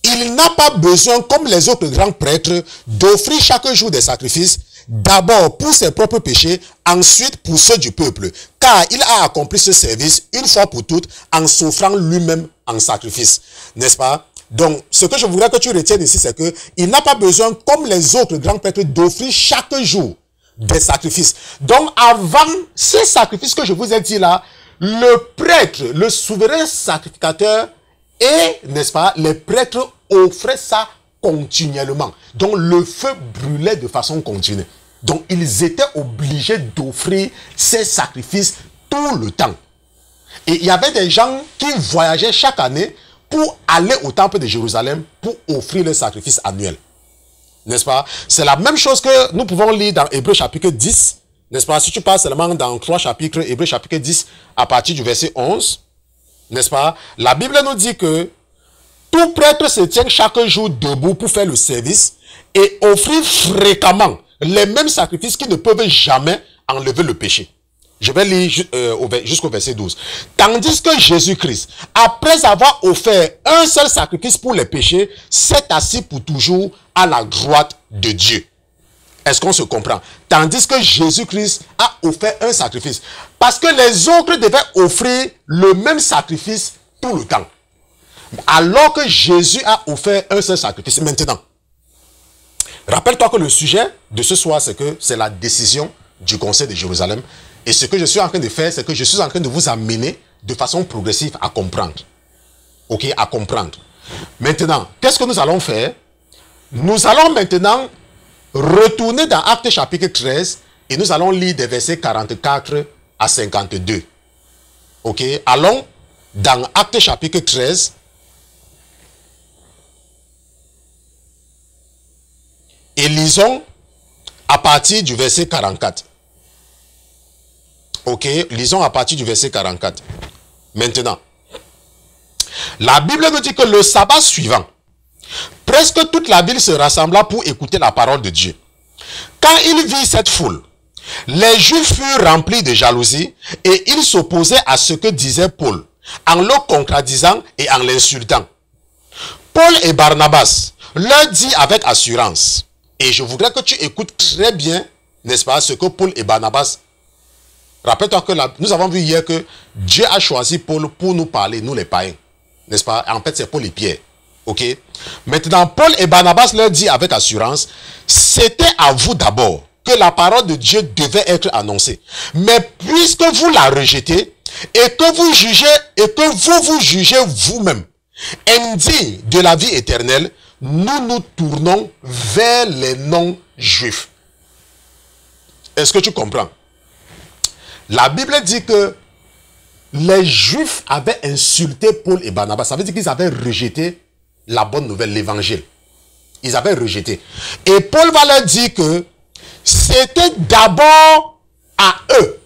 il n'a pas besoin, comme les autres grands prêtres, d'offrir chaque jour des sacrifices, d'abord pour ses propres péchés, ensuite pour ceux du peuple, car il a accompli ce service une fois pour toutes en s'offrant lui-même en sacrifice. N'est-ce pas? Donc, ce que je voudrais que tu retiennes ici, c'est que il n'a pas besoin, comme les autres grands prêtres, d'offrir chaque jour des sacrifices. Donc, avant ces sacrifices que je vous ai dit là, le prêtre, le souverain sacrificateur et, n'est-ce pas, les prêtres offraient ça continuellement. Donc, le feu brûlait de façon continue. Donc, ils étaient obligés d'offrir ces sacrifices tout le temps. Et il y avait des gens qui voyageaient chaque année pour aller au temple de Jérusalem pour offrir le sacrifice annuel. N'est-ce pas? C'est la même chose que nous pouvons lire dans Hébreux chapitre 10. N'est-ce pas? Si tu passes seulement dans 3 chapitres, Hébreux chapitre 10, à partir du verset 11. N'est-ce pas? La Bible nous dit que tout prêtre se tient chaque jour debout pour faire le service et offrir fréquemment les mêmes sacrifices qui ne peuvent jamais enlever le péché. Je vais lire jusqu'au verset 12. Tandis que Jésus-Christ, après avoir offert un seul sacrifice pour les péchés, s'est assis pour toujours à la droite de Dieu. Est-ce qu'on se comprend? Tandis que Jésus-Christ a offert un sacrifice. Parce que les autres devaient offrir le même sacrifice tout le temps. Alors que Jésus a offert un seul sacrifice. Maintenant, rappelle-toi que le sujet de ce soir, c'est que c'est la décision du Conseil de Jérusalem. Et ce que je suis en train de faire, c'est que je suis en train de vous amener de façon progressive à comprendre. Ok, à comprendre. Maintenant, qu'est-ce que nous allons faire? Nous allons maintenant retourner dans Actes chapitre 13 et nous allons lire des versets 44 à 52. Ok, allons dans Actes chapitre 13. Et lisons à partir du verset 44. Ok, lisons à partir du verset 44. Maintenant, la Bible nous dit que le sabbat suivant, presque toute la ville se rassembla pour écouter la parole de Dieu. Quand il vit cette foule, les Juifs furent remplis de jalousie et ils s'opposaient à ce que disait Paul, en le contradisant et en l'insultant. Paul et Barnabas leur dit avec assurance, et je voudrais que tu écoutes très bien, n'est-ce pas, ce que Paul et Barnabas. Rappelle-toi que nous avons vu hier que Dieu a choisi Paul pour nous parler, nous les païens. N'est-ce pas? En fait, c'est Paul et Pierre. Ok? Maintenant, Paul et Barnabas leur dit avec assurance, c'était à vous d'abord que la parole de Dieu devait être annoncée. Mais puisque vous la rejetez et que vous jugez vous-même indigne de la vie éternelle, nous nous tournons vers les non-juifs. Est-ce que tu comprends? La Bible dit que les Juifs avaient insulté Paul et Barnabas. Ça veut dire qu'ils avaient rejeté la bonne nouvelle, l'évangile. Ils avaient rejeté. Et Paul va leur dire que c'était d'abord à eux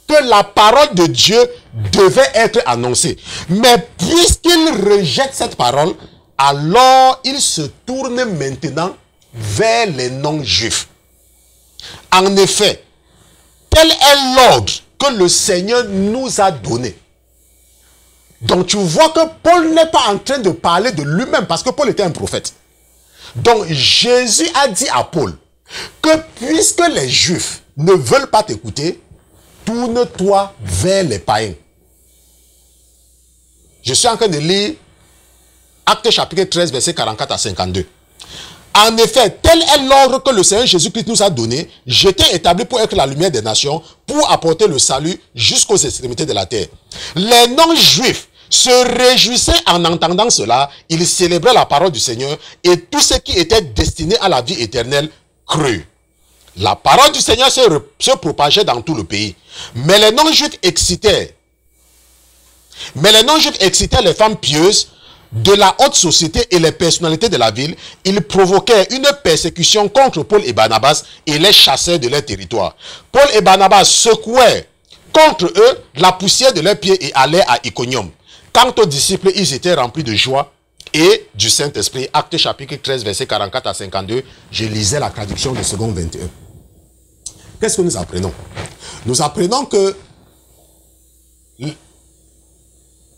que la parole de Dieu devait être annoncée. Mais puisqu'ils rejettent cette parole, alors ils se tournent maintenant vers les non-juifs. En effet, tel est l'ordre que le Seigneur nous a donné. Donc tu vois que Paul n'est pas en train de parler de lui-même parce que Paul était un prophète. Donc Jésus a dit à Paul que puisque les Juifs ne veulent pas t'écouter, tourne-toi vers les païens. Je suis en train de lire Actes chapitre 13, verset 44 à 52. En effet, tel est l'ordre que le Seigneur Jésus-Christ nous a donné. J'étais établi pour être la lumière des nations, pour apporter le salut jusqu'aux extrémités de la terre. Les non-juifs se réjouissaient en entendant cela. Ils célébraient la parole du Seigneur et tout ce qui était destiné à la vie éternelle crut. La parole du Seigneur se propageait dans tout le pays. Mais les non-juifs excitaient les femmes pieuses de la haute société et les personnalités de la ville. Ils provoquaient une persécution contre Paul et Barnabas et les chasseurs de leur territoire. Paul et Barnabas secouaient contre eux la poussière de leurs pieds et allaient à Iconium. Quant aux disciples, ils étaient remplis de joie et du Saint-Esprit. Actes chapitre 13, verset 44 à 52. Je lisais la traduction de second 21. Qu'est-ce que nous apprenons? Nous apprenons que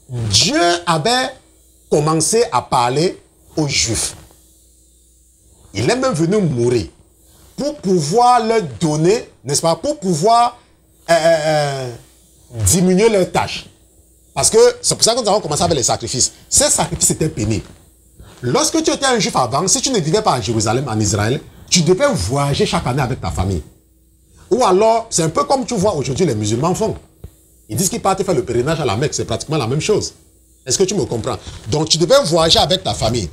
Dieu avait commencé à parler aux Juifs. Il est même venu mourir pour pouvoir leur donner, n'est-ce pas, pour pouvoir diminuer leurs tâches. Parce que c'est pour ça que nous avons commencé avec les sacrifices. Ces sacrifices étaient pénibles. Lorsque tu étais un Juif avant, si tu ne vivais pas à Jérusalem, en Israël, tu devais voyager chaque année avec ta famille. Ou alors, c'est un peu comme tu vois aujourd'hui les musulmans font. Ils disent qu'ils partent faire le pèlerinage à la Mecque, c'est pratiquement la même chose. Est-ce que tu me comprends? Donc, tu devais voyager avec ta famille.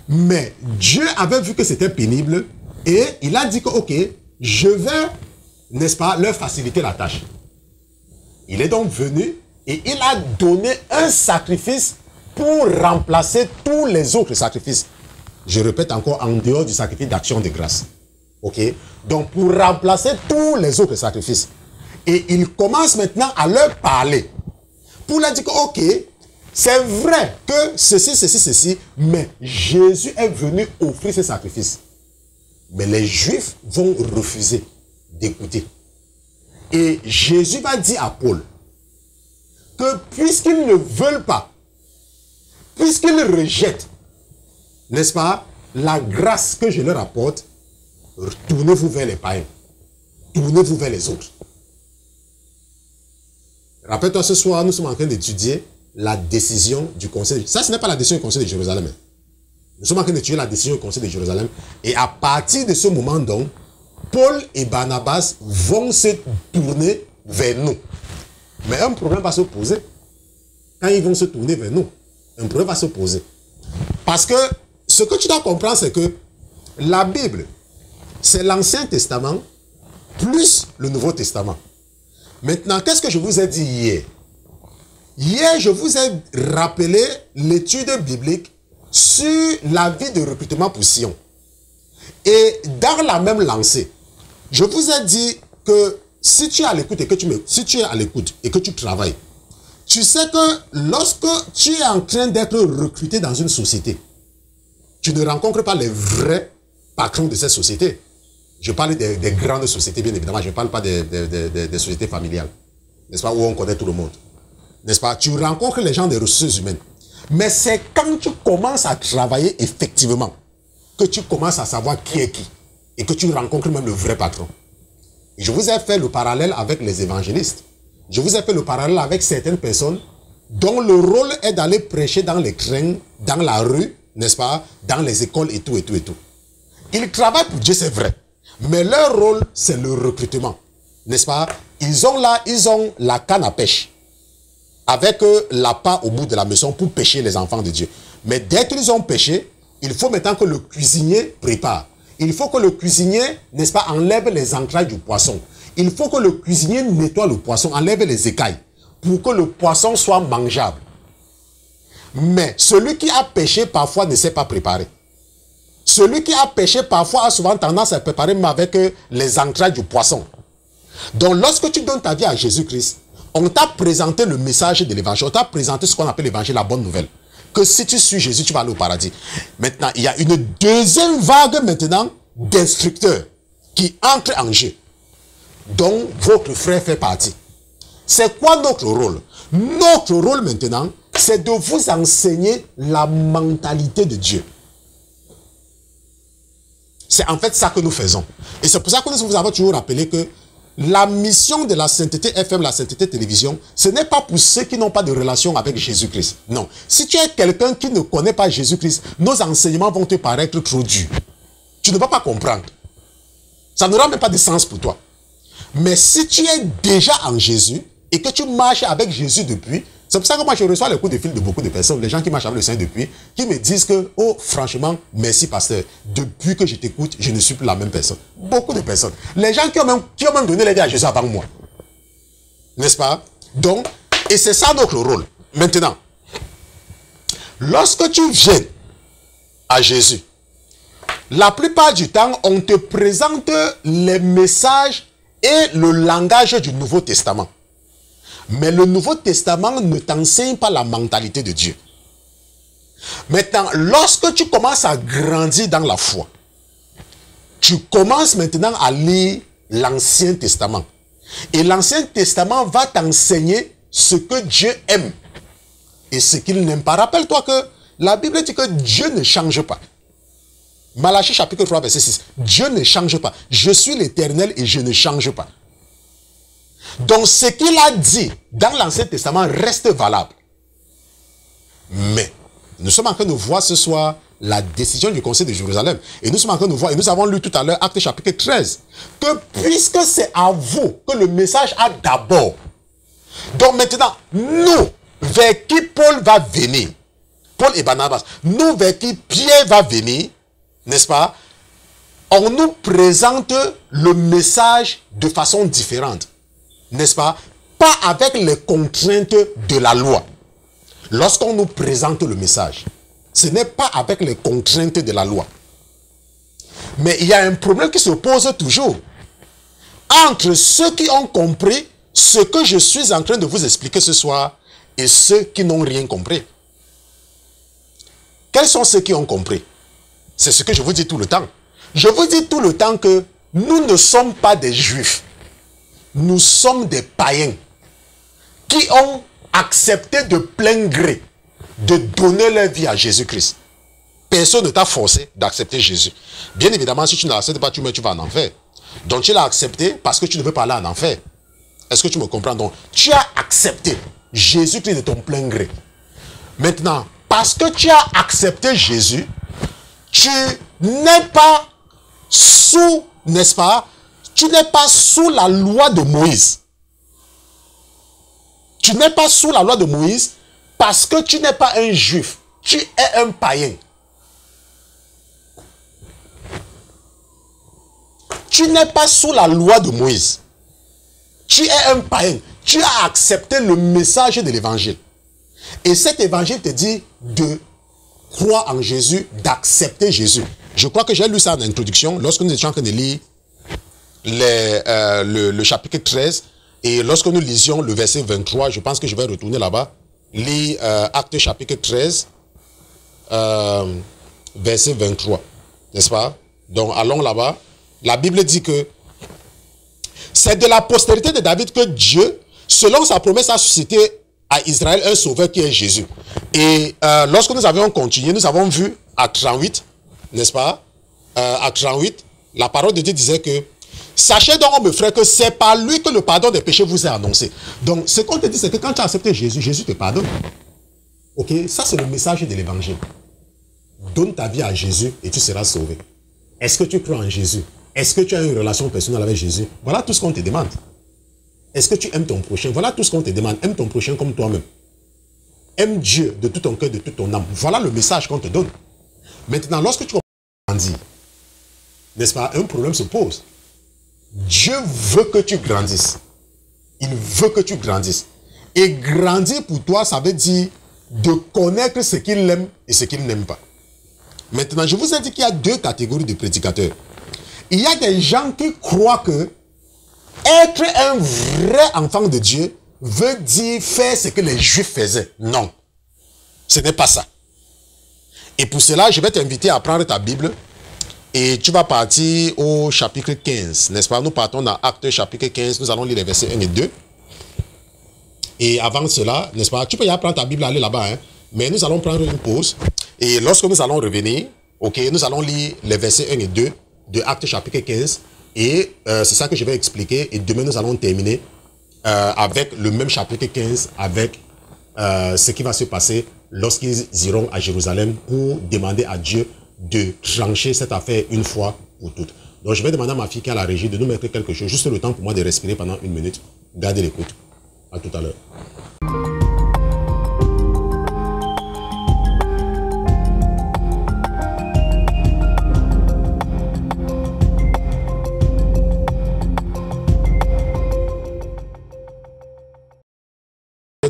Mais Dieu avait vu que c'était pénible et il a dit que, ok, je vais, n'est-ce pas, leur faciliter la tâche. Il est donc venu et il a donné un sacrifice pour remplacer tous les autres sacrifices. Je répète encore, en dehors du sacrifice d'action de grâce. Ok? Donc, pour remplacer tous les autres sacrifices. Et il commence maintenant à leur parler. Pour leur dire que, ok, c'est vrai que ceci, mais Jésus est venu offrir ce sacrifice. Mais les Juifs vont refuser d'écouter. Et Jésus va dire à Paul que puisqu'ils ne veulent pas, puisqu'ils rejettent, n'est-ce pas, la grâce que je leur apporte, tournez-vous vers les païens. Tournez-vous vers les autres. Rappelle-toi, ce soir, nous sommes en train d'étudier la décision du Conseil. Ça, ce n'est pas la décision du Conseil de Jérusalem. Nous sommes en train d'étudier la décision du Conseil de Jérusalem. Et à partir de ce moment, donc, Paul et Barnabas vont se tourner vers nous. Mais un problème va se poser. Quand ils vont se tourner vers nous, un problème va se poser. Parce que ce que tu dois comprendre, c'est que la Bible, c'est l'Ancien Testament plus le Nouveau Testament. Maintenant, qu'est-ce que je vous ai dit hier? Hier, je vous ai rappelé l'étude biblique sur la vie de recrutement pour Sion. Et dans la même lancée, je vous ai dit que si tu es à l'écoute et que tu travailles, tu sais que lorsque tu es en train d'être recruté dans une société, tu ne rencontres pas les vrais patrons de cette société. Je parle des grandes sociétés, bien évidemment. Je ne parle pas des sociétés familiales. N'est-ce pas, où on connaît tout le monde. N'est-ce pas? Tu rencontres les gens des ressources humaines. Mais c'est quand tu commences à travailler effectivement que tu commences à savoir qui est qui. Et que tu rencontres même le vrai patron. Et je vous ai fait le parallèle avec les évangélistes. Je vous ai fait le parallèle avec certaines personnes dont le rôle est d'aller prêcher dans les trains, dans la rue, n'est-ce pas? Dans les écoles et tout, et tout, et tout. Ils travaillent pour Dieu, c'est vrai. Mais leur rôle, c'est le recrutement. N'est-ce pas? Ils ont la canne à pêche. Avec l'appât au bout de la maison pour pêcher les enfants de Dieu. Mais dès qu'ils ont pêché, il faut maintenant que le cuisinier prépare. Il faut que le cuisinier, n'est-ce pas, enlève les entrailles du poisson. Il faut que le cuisinier nettoie le poisson, enlève les écailles, pour que le poisson soit mangeable. Mais celui qui a pêché parfois ne sait pas préparer. Celui qui a pêché parfois a souvent tendance à préparer même avec les entrailles du poisson. Donc lorsque tu donnes ta vie à Jésus-Christ, on t'a présenté le message de l'évangile. On t'a présenté ce qu'on appelle l'évangile, la bonne nouvelle. Que si tu suis Jésus, tu vas aller au paradis. Maintenant, il y a une deuxième vague maintenant d'instructeurs qui entrent en jeu, dont votre frère fait partie. C'est quoi notre rôle? Notre rôle maintenant, c'est de vous enseigner la mentalité de Dieu. C'est en fait ça que nous faisons. Et c'est pour ça que nous vous avons toujours rappelé que la mission de la sainteté FM, la sainteté télévision, ce n'est pas pour ceux qui n'ont pas de relation avec Jésus-Christ. Non. Si tu es quelqu'un qui ne connaît pas Jésus-Christ, nos enseignements vont te paraître trop durs. Tu ne vas pas comprendre. Ça n'aura même pas de sens pour toi. Mais si tu es déjà en Jésus et que tu marches avec Jésus depuis, c'est pour ça que moi je reçois les coups de fil de beaucoup de personnes, les gens qui marchent avec le Seigneur depuis, qui me disent que, oh franchement, merci pasteur, depuis que je t'écoute, je ne suis plus la même personne. Beaucoup de personnes. Les gens qui ont même donné la vie à Jésus avant moi. N'est-ce pas? Donc, et c'est ça notre rôle. Maintenant, lorsque tu viens à Jésus, la plupart du temps, on te présente les messages et le langage du Nouveau Testament. Mais le Nouveau Testament ne t'enseigne pas la mentalité de Dieu. Maintenant, lorsque tu commences à grandir dans la foi, tu commences maintenant à lire l'Ancien Testament. Et l'Ancien Testament va t'enseigner ce que Dieu aime et ce qu'il n'aime pas. Rappelle-toi que la Bible dit que Dieu ne change pas. Malachie chapitre 3 verset 6. Dieu ne change pas. Je suis l'Éternel et je ne change pas. Donc ce qu'il a dit dans l'Ancien Testament reste valable. Mais nous sommes en train de voir ce soir la décision du Conseil de Jérusalem. Et nous sommes en train de voir, et nous avons lu tout à l'heure Actes chapitre 13, que puisque c'est à vous que le message a d'abord. Donc maintenant, nous, vers qui Paul va venir, Paul et Barnabas, nous vers qui Pierre va venir, n'est-ce pas? On nous présente le message de façon différente. N'est-ce pas? Pas avec les contraintes de la loi. Lorsqu'on nous présente le message, ce n'est pas avec les contraintes de la loi. Mais il y a un problème qui se pose toujours entre ceux qui ont compris ce que je suis en train de vous expliquer ce soir et ceux qui n'ont rien compris. Quels sont ceux qui ont compris? C'est ce que je vous dis tout le temps. Je vous dis tout le temps que nous ne sommes pas des juifs. Nous sommes des païens qui ont accepté de plein gré de donner leur vie à Jésus-Christ. Personne ne t'a forcé d'accepter Jésus. Bien évidemment, si tu ne l'acceptes pas, tu vas en enfer. Donc tu l'as accepté parce que tu ne veux pas aller en enfer. Est-ce que tu me comprends? Donc tu as accepté Jésus-Christ de ton plein gré. Maintenant, parce que tu as accepté Jésus, tu n'es pas sous, n'est-ce pas? Tu n'es pas sous la loi de Moïse. Tu n'es pas sous la loi de Moïse parce que tu n'es pas un juif. Tu es un païen. Tu n'es pas sous la loi de Moïse. Tu es un païen. Tu as accepté le message de l'évangile. Et cet évangile te dit de croire en Jésus, d'accepter Jésus. Je crois que j'ai lu ça en introduction lorsque nous étions en train de lire le chapitre 13, et lorsque nous lisions le verset 23, je pense que je vais retourner là-bas, lire Actes chapitre 13, verset 23, n'est-ce pas? Donc allons là-bas. La Bible dit que c'est de la postérité de David que Dieu, selon sa promesse, a suscité à Israël un sauveur qui est Jésus. Et lorsque nous avions continué, nous avons vu à 38, n'est-ce pas? À 38, la parole de Dieu disait que sachez donc, mes frères, que c'est par lui que le pardon des péchés vous est annoncé. Donc, ce qu'on te dit, c'est que quand tu as accepté Jésus, Jésus te pardonne. Ok? Ça, c'est le message de l'évangile. Donne ta vie à Jésus et tu seras sauvé. Est-ce que tu crois en Jésus? Est-ce que tu as une relation personnelle avec Jésus? Voilà tout ce qu'on te demande. Est-ce que tu aimes ton prochain? Voilà tout ce qu'on te demande. Aime ton prochain comme toi-même. Aime Dieu de tout ton cœur, de toute ton âme. Voilà le message qu'on te donne. Maintenant, lorsque tu grandis, n'est-ce pas, un problème se pose. Dieu veut que tu grandisses. Il veut que tu grandisses. Et grandir pour toi, ça veut dire de connaître ce qu'il aime et ce qu'il n'aime pas. Maintenant, je vous ai dit qu'il y a deux catégories de prédicateurs. Il y a des gens qui croient que être un vrai enfant de Dieu veut dire faire ce que les Juifs faisaient. Non, ce n'est pas ça. Et pour cela, je vais t'inviter à prendre ta Bible. Et tu vas partir au chapitre 15, n'est-ce pas? Nous partons dans Actes chapitre 15, nous allons lire les versets 1 et 2. Et avant cela, n'est-ce pas? Tu peux y aller prendre ta Bible, aller là-bas, hein? Mais nous allons prendre une pause. Et lorsque nous allons revenir, ok, nous allons lire les versets 1 et 2 de Actes chapitre 15 Et c'est ça que je vais expliquer. Et demain, nous allons terminer avec le même chapitre 15, avec ce qui va se passer lorsqu'ils iront à Jérusalem pour demander à Dieu de trancher cette affaire une fois pour toutes. Donc, je vais demander à ma fille qui est à la régie de nous mettre quelque chose, juste le temps pour moi de respirer pendant 1 minute. Gardez l'écoute. À tout à l'heure.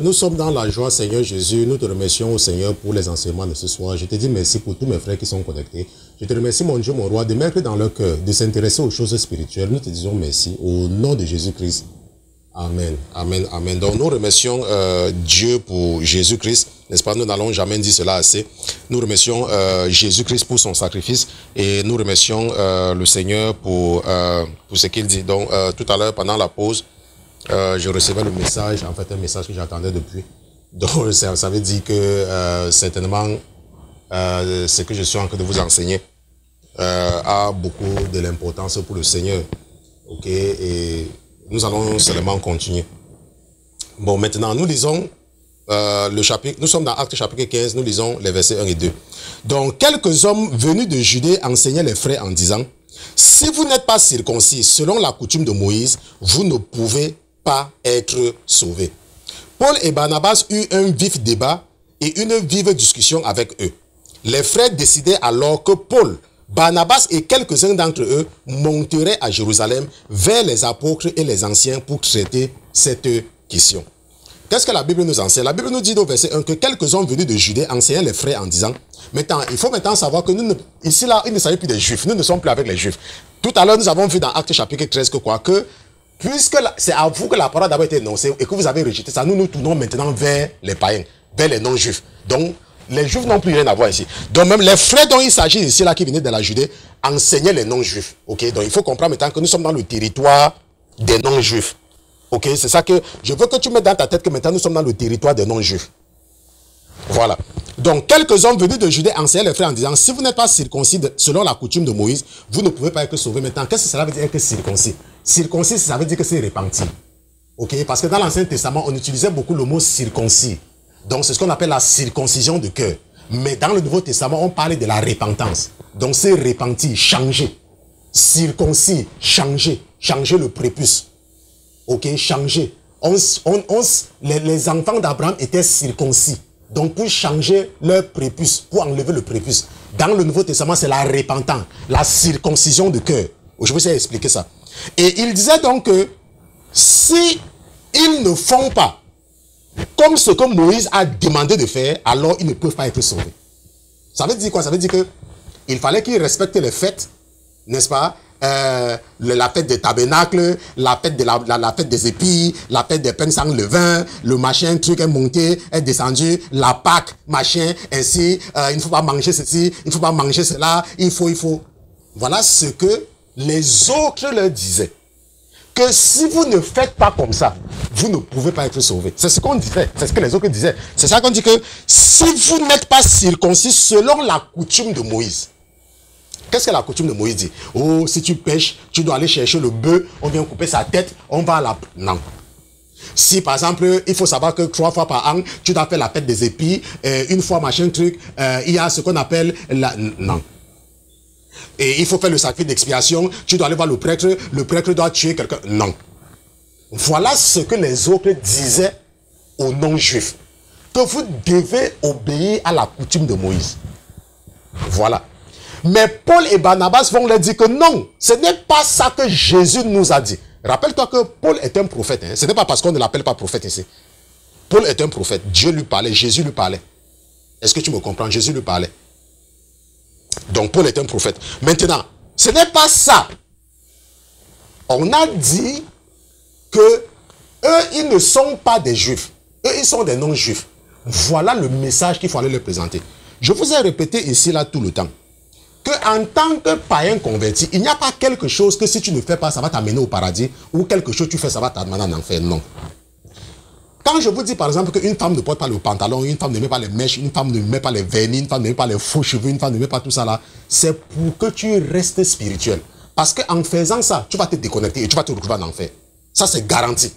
Nous sommes dans la joie, Seigneur Jésus. Nous te remercions, au Seigneur, pour les enseignements de ce soir. Je te dis merci pour tous mes frères qui sont connectés. Je te remercie, mon Dieu, mon roi, de mettre dans leur cœur, de s'intéresser aux choses spirituelles. Nous te disons merci au nom de Jésus-Christ. Amen, amen, amen. Donc nous remercions Dieu pour Jésus-Christ, n'est-ce pas? Nous n'allons jamais dire cela assez. Nous remercions Jésus-Christ pour son sacrifice et nous remercions le Seigneur pour ce qu'il dit. Donc tout à l'heure, pendant la pause, je recevais le message, en fait un message que j'attendais depuis. Donc ça veut dire que certainement ce que je suis en train de vous enseigner a beaucoup de l'importance pour le Seigneur. Ok, et nous allons seulement continuer. Bon, maintenant, nous lisons le chapitre, nous sommes dans Actes chapitre 15, nous lisons les versets 1 et 2. Donc, quelques hommes venus de Judée enseignaient les frères en disant, « Si vous n'êtes pas circoncis selon la coutume de Moïse, vous ne pouvez pas être sauvés. » Paul et Barnabas eurent un vif débat et une vive discussion avec eux. Les frères décidaient alors que Paul, Barnabas et quelques-uns d'entre eux monteraient à Jérusalem vers les apôtres et les anciens pour traiter cette question. Qu'est-ce que la Bible nous enseigne? La Bible nous dit au verset 1 que quelques hommes venus de Judée enseignaient les frères en disant, maintenant, il faut maintenant savoir que nous, ici là, il ne s'agit plus des Juifs, nous ne sommes plus avec les Juifs. Tout à l'heure, nous avons vu dans Actes chapitre 13 que quoi? Que puisque c'est à vous que la parole d'abord été énoncée et que vous avez rejeté ça, nous nous tournons maintenant vers les païens, vers les non-juifs. Donc, les juifs n'ont plus rien à voir ici. Donc même les frères dont il s'agit ici, là, qui venaient de la Judée, enseignaient les non-juifs. Ok, donc il faut comprendre maintenant que nous sommes dans le territoire des non-juifs. Ok, c'est ça que je veux que tu mettes dans ta tête que maintenant nous sommes dans le territoire des non-juifs. Voilà. Donc quelques hommes venus de Judée enseignaient les frères en disant, si vous n'êtes pas circoncis selon la coutume de Moïse, vous ne pouvez pas être sauvés. Maintenant, qu'est-ce que cela veut dire que circoncis? Circoncis, ça veut dire que c'est repenti. Ok, parce que dans l'Ancien Testament, on utilisait beaucoup le mot circoncis. Donc, c'est ce qu'on appelle la circoncision de cœur. Mais dans le Nouveau Testament, on parlait de la repentance. Donc, c'est repenti, changer. Circoncis, changer. Changer le prépuce. Ok, changer. Les enfants d'Abraham étaient circoncis. Donc, pour changer leur prépuce, pour enlever le prépuce. Dans le Nouveau Testament, c'est la repentance, la circoncision de cœur. Je vous ai expliqué ça. Et il disait donc que si ils ne font pas comme ce que Moïse a demandé de faire, alors ils ne peuvent pas être sauvés. Ça veut dire quoi? Ça veut dire que il fallait qu'ils respectent les fêtes, n'est-ce pas? La fête des tabernacles, la fête, la fête des épis, la fête des pains sans levain, le machin, truc est monté, est descendu, la Pâque, machin, ainsi, il ne faut pas manger ceci, il ne faut pas manger cela, il faut. Voilà ce que les autres leur disaient. Que si vous ne faites pas comme ça, vous ne pouvez pas être sauvés. C'est ce qu'on disait, c'est ce que les autres disaient. C'est ça qu'on dit que si vous n'êtes pas circoncis selon la coutume de Moïse. Qu'est-ce que la coutume de Moïse dit? Oh, si tu pêches, tu dois aller chercher le bœuf, on vient couper sa tête, on va à la... Non. Si par exemple, il faut savoir que 3 fois par an, tu dois faire la fête des épis, une fois machin truc, il y a ce qu'on appelle la... Non. Et il faut faire le sacrifice d'expiation, tu dois aller voir le prêtre doit tuer quelqu'un. Non. Voilà ce que les autres disaient aux non-juifs. Que vous devez obéir à la coutume de Moïse. Voilà. Mais Paul et Barnabas vont leur dire que non, ce n'est pas ça que Jésus nous a dit. Rappelle-toi que Paul est un prophète. Hein. Ce n'est pas parce qu'on ne l'appelle pas prophète ici. Paul est un prophète. Dieu lui parlait, Jésus lui parlait. Est-ce que tu me comprends? Jésus lui parlait. Donc Paul est un prophète. Maintenant, ce n'est pas ça. On a dit que eux, ils ne sont pas des juifs. Eux, ils sont des non-juifs. Voilà le message qu'il fallait leur présenter. Je vous ai répété ici, là, tout le temps. qu'en tant que païen converti, il n'y a pas quelque chose que si tu ne fais pas, ça va t'amener au paradis, ou quelque chose que tu fais, ça va t'amener en enfer. Non. Quand je vous dis par exemple qu'une femme ne porte pas le pantalon, une femme ne met pas les mèches, une femme ne met pas les vernis, une femme ne met pas les faux cheveux, une femme ne met pas tout ça là, c'est pour que tu restes spirituel. Parce qu'en faisant ça, tu vas te déconnecter et tu vas te retrouver en enfer. Ça, c'est garanti.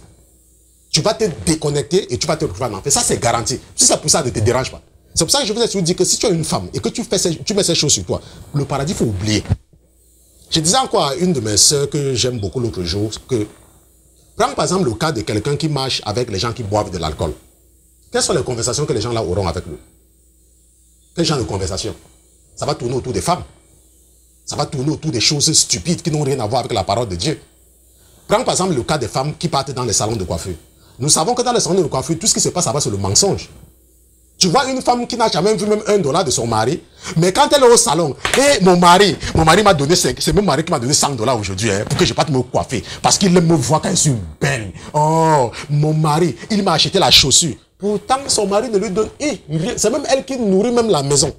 Tu vas te déconnecter et tu vas te retrouver en enfer. Ça, c'est garanti. Si c'est pour ça, ne te dérange pas. C'est pour ça que je vous ai toujours dit que si tu es une femme et que tu mets ces choses sur toi, le paradis, il faut oublier. Je disais encore à une de mes sœurs que j'aime beaucoup l'autre jour que, prends par exemple le cas de quelqu'un qui marche avec les gens qui boivent de l'alcool. Quelles sont les conversations que les gens là auront avec lui? Quel genre de conversation? Ça va tourner autour des femmes. Ça va tourner autour des choses stupides qui n'ont rien à voir avec la parole de Dieu. Prends par exemple le cas des femmes qui partent dans les salons de coiffure. Nous savons que dans les salons de coiffure, tout ce qui se passe là-bas, c'est le mensonge. Tu vois une femme qui n'a jamais vu même $1 de son mari, mais quand elle est au salon, hey, mon mari m'a donné, c'est mon mari qui m'a donné $100 aujourd'hui, hein, pour que je parte me coiffer, parce qu'il me voit quand je suis belle. Oh, mon mari, il m'a acheté la chaussure. Pourtant, son mari ne lui donne rien. C'est même elle qui nourrit même la maison.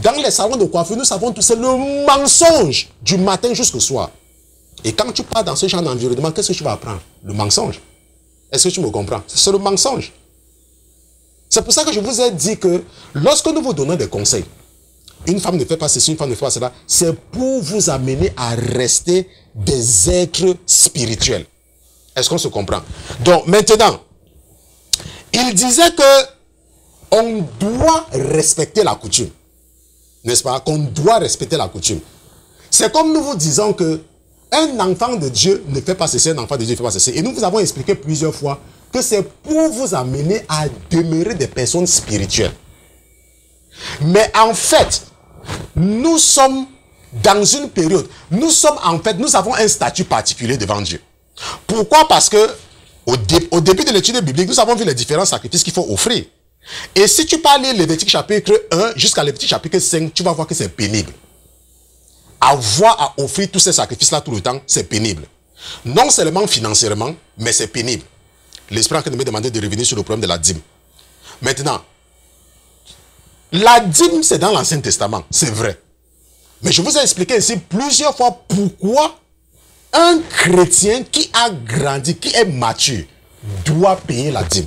Dans les salons de coiffure, nous savons tout, c'est le mensonge du matin jusqu'au soir. Et quand tu pars dans ce genre d'environnement, qu'est-ce que tu vas apprendre? Le mensonge. Est-ce que tu me comprends? C'est le mensonge. C'est pour ça que je vous ai dit que lorsque nous vous donnons des conseils, une femme ne fait pas ceci, une femme ne fait pas cela, c'est pour vous amener à rester des êtres spirituels. Est-ce qu'on se comprend? Donc maintenant, il disait que on doit respecter la coutume. N'est-ce pas? Qu'on doit respecter la coutume. C'est comme nous vous disons que un enfant de Dieu ne fait pas ceci, un enfant de Dieu ne fait pas ceci. Et nous vous avons expliqué plusieurs fois que c'est pour vous amener à demeurer des personnes spirituelles. Mais en fait, nous sommes dans une période, nous avons un statut particulier devant Dieu. Pourquoi? Parce que au début de l'étude biblique, nous avons vu les différents sacrifices qu'il faut offrir. Et si tu parles Lévitique chapitre 1 jusqu'à Lévitique chapitre 5, tu vas voir que c'est pénible. Avoir à offrir tous ces sacrifices-là tout le temps, c'est pénible. Non seulement financièrement, mais c'est pénible. L'Esprit qui me demandait de revenir sur le problème de la dîme. Maintenant, la dîme, c'est dans l'Ancien Testament, c'est vrai. Mais je vous ai expliqué ici plusieurs fois pourquoi un chrétien qui a grandi, qui est mature, doit payer la dîme.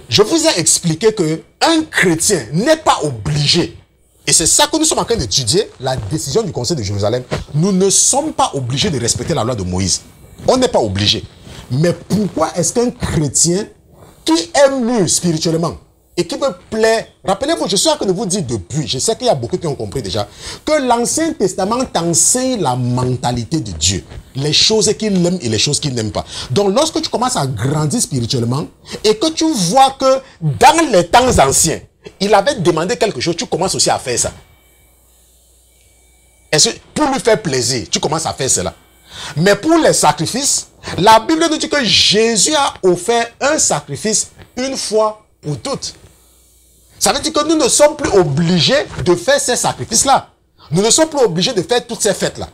Je vous ai expliqué que un chrétien n'est pas obligé. Et c'est ça que nous sommes en train d'étudier, la décision du Conseil de Jérusalem. Nous ne sommes pas obligés de respecter la loi de Moïse. On n'est pas obligé. Mais pourquoi est-ce qu'un chrétien qui aime mieux spirituellement et qui me plaît, rappelez-vous, je suis en train de vous dire depuis, je sais qu'il y a beaucoup qui ont compris déjà, que l'Ancien Testament t'enseigne la mentalité de Dieu, les choses qu'il aime et les choses qu'il n'aime pas. Donc lorsque tu commences à grandir spirituellement et que tu vois que dans les temps anciens, il avait demandé quelque chose, tu commences aussi à faire ça. Est-ce que pour lui faire plaisir, tu commences à faire cela? Mais pour les sacrifices, la Bible nous dit que Jésus a offert un sacrifice une fois pour toutes. Ça veut dire que nous ne sommes plus obligés de faire ces sacrifices-là. Nous ne sommes plus obligés de faire toutes ces fêtes-là.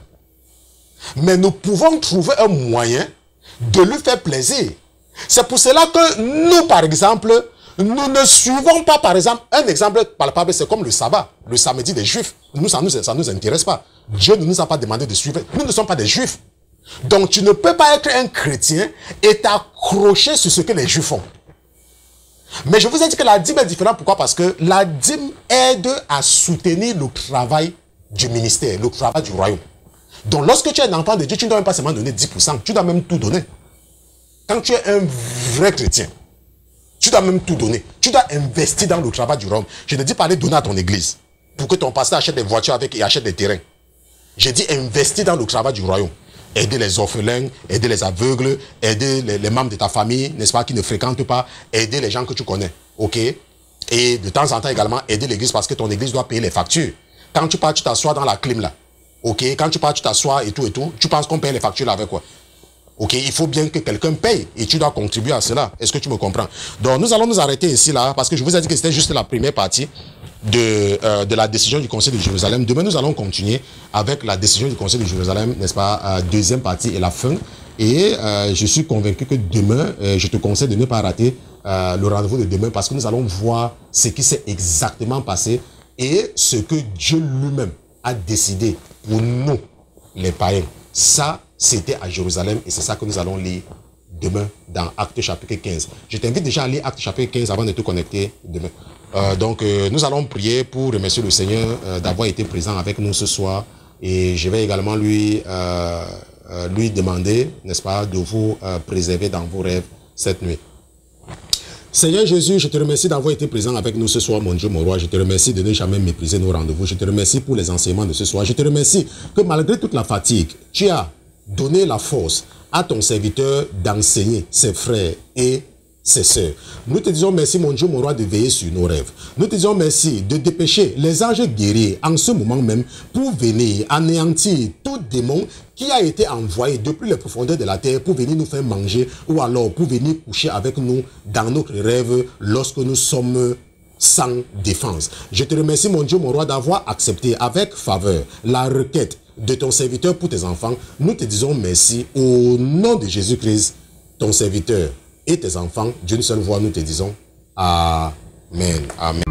Mais nous pouvons trouver un moyen de lui faire plaisir. C'est pour cela que nous, par exemple, nous ne suivons pas, par exemple, un exemple palpable, c'est comme le sabbat, le samedi des Juifs. Nous, ça ne nous intéresse pas. Dieu ne nous a pas demandé de suivre. Nous ne sommes pas des Juifs. Donc, tu ne peux pas être un chrétien et t'accrocher sur ce que les Juifs font. Mais je vous ai dit que la dîme est différente. Pourquoi? Parce que la dîme aide à soutenir le travail du ministère, le travail du royaume. Donc, lorsque tu es un enfant de Dieu, tu ne dois même pas seulement donner 10%, tu dois même tout donner. Quand tu es un vrai chrétien, tu dois même tout donner. Tu dois investir dans le travail du royaume. Je ne dis pas aller donner à ton église pour que ton pasteur achète des voitures avec et achète des terrains. J'ai dit investir dans le travail du royaume. Aider les orphelins, aider les aveugles, aider les membres de ta famille, n'est-ce pas, qui ne fréquentent pas, aider les gens que tu connais, ok? Et de temps en temps également, aider l'église parce que ton église doit payer les factures. Quand tu pars, tu t'assois dans la clim là, ok? Quand tu pars, tu t'assois et tout, tu penses qu'on paye les factures là avec quoi? Ok, il faut bien que quelqu'un paye et tu dois contribuer à cela. Est-ce que tu me comprends? Donc, nous allons nous arrêter ici là parce que je vous ai dit que c'était juste la première partie de la décision du Conseil de Jérusalem. Demain, nous allons continuer avec la décision du Conseil de Jérusalem, n'est-ce pas, deuxième partie et la fin. Et je suis convaincu que demain, je te conseille de ne pas rater le rendez-vous de demain parce que nous allons voir ce qui s'est exactement passé et ce que Dieu lui-même a décidé pour nous, les païens. Ça, c'était à Jérusalem et c'est ça que nous allons lire demain dans Actes chapitre 15. Je t'invite déjà à lire Actes chapitre 15 avant de te connecter demain. Donc, nous allons prier pour remercier le Seigneur d'avoir été présent avec nous ce soir Et je vais également lui demander, n'est-ce pas, de vous préserver dans vos rêves cette nuit. Seigneur Jésus, je te remercie d'avoir été présent avec nous ce soir, mon Dieu, mon roi. Je te remercie de ne jamais mépriser nos rendez-vous. Je te remercie pour les enseignements de ce soir. Je te remercie que malgré toute la fatigue, tu as donné la force à ton serviteur d'enseigner ses frères et ses sœurs. Nous te disons merci, mon Dieu, mon roi, de veiller sur nos rêves. Nous te disons merci de dépêcher les anges guerriers en ce moment même pour venir anéantir tout démon qui a été envoyé depuis les profondeurs de la terre pour venir nous faire manger ou alors pour venir coucher avec nous dans notre rêve lorsque nous sommes sans défense. Je te remercie, mon Dieu, mon roi, d'avoir accepté avec faveur la requête de ton serviteur pour tes enfants. Nous te disons merci au nom de Jésus-Christ, ton serviteur et tes enfants, d'une seule voix, nous te disons Amen. Amen.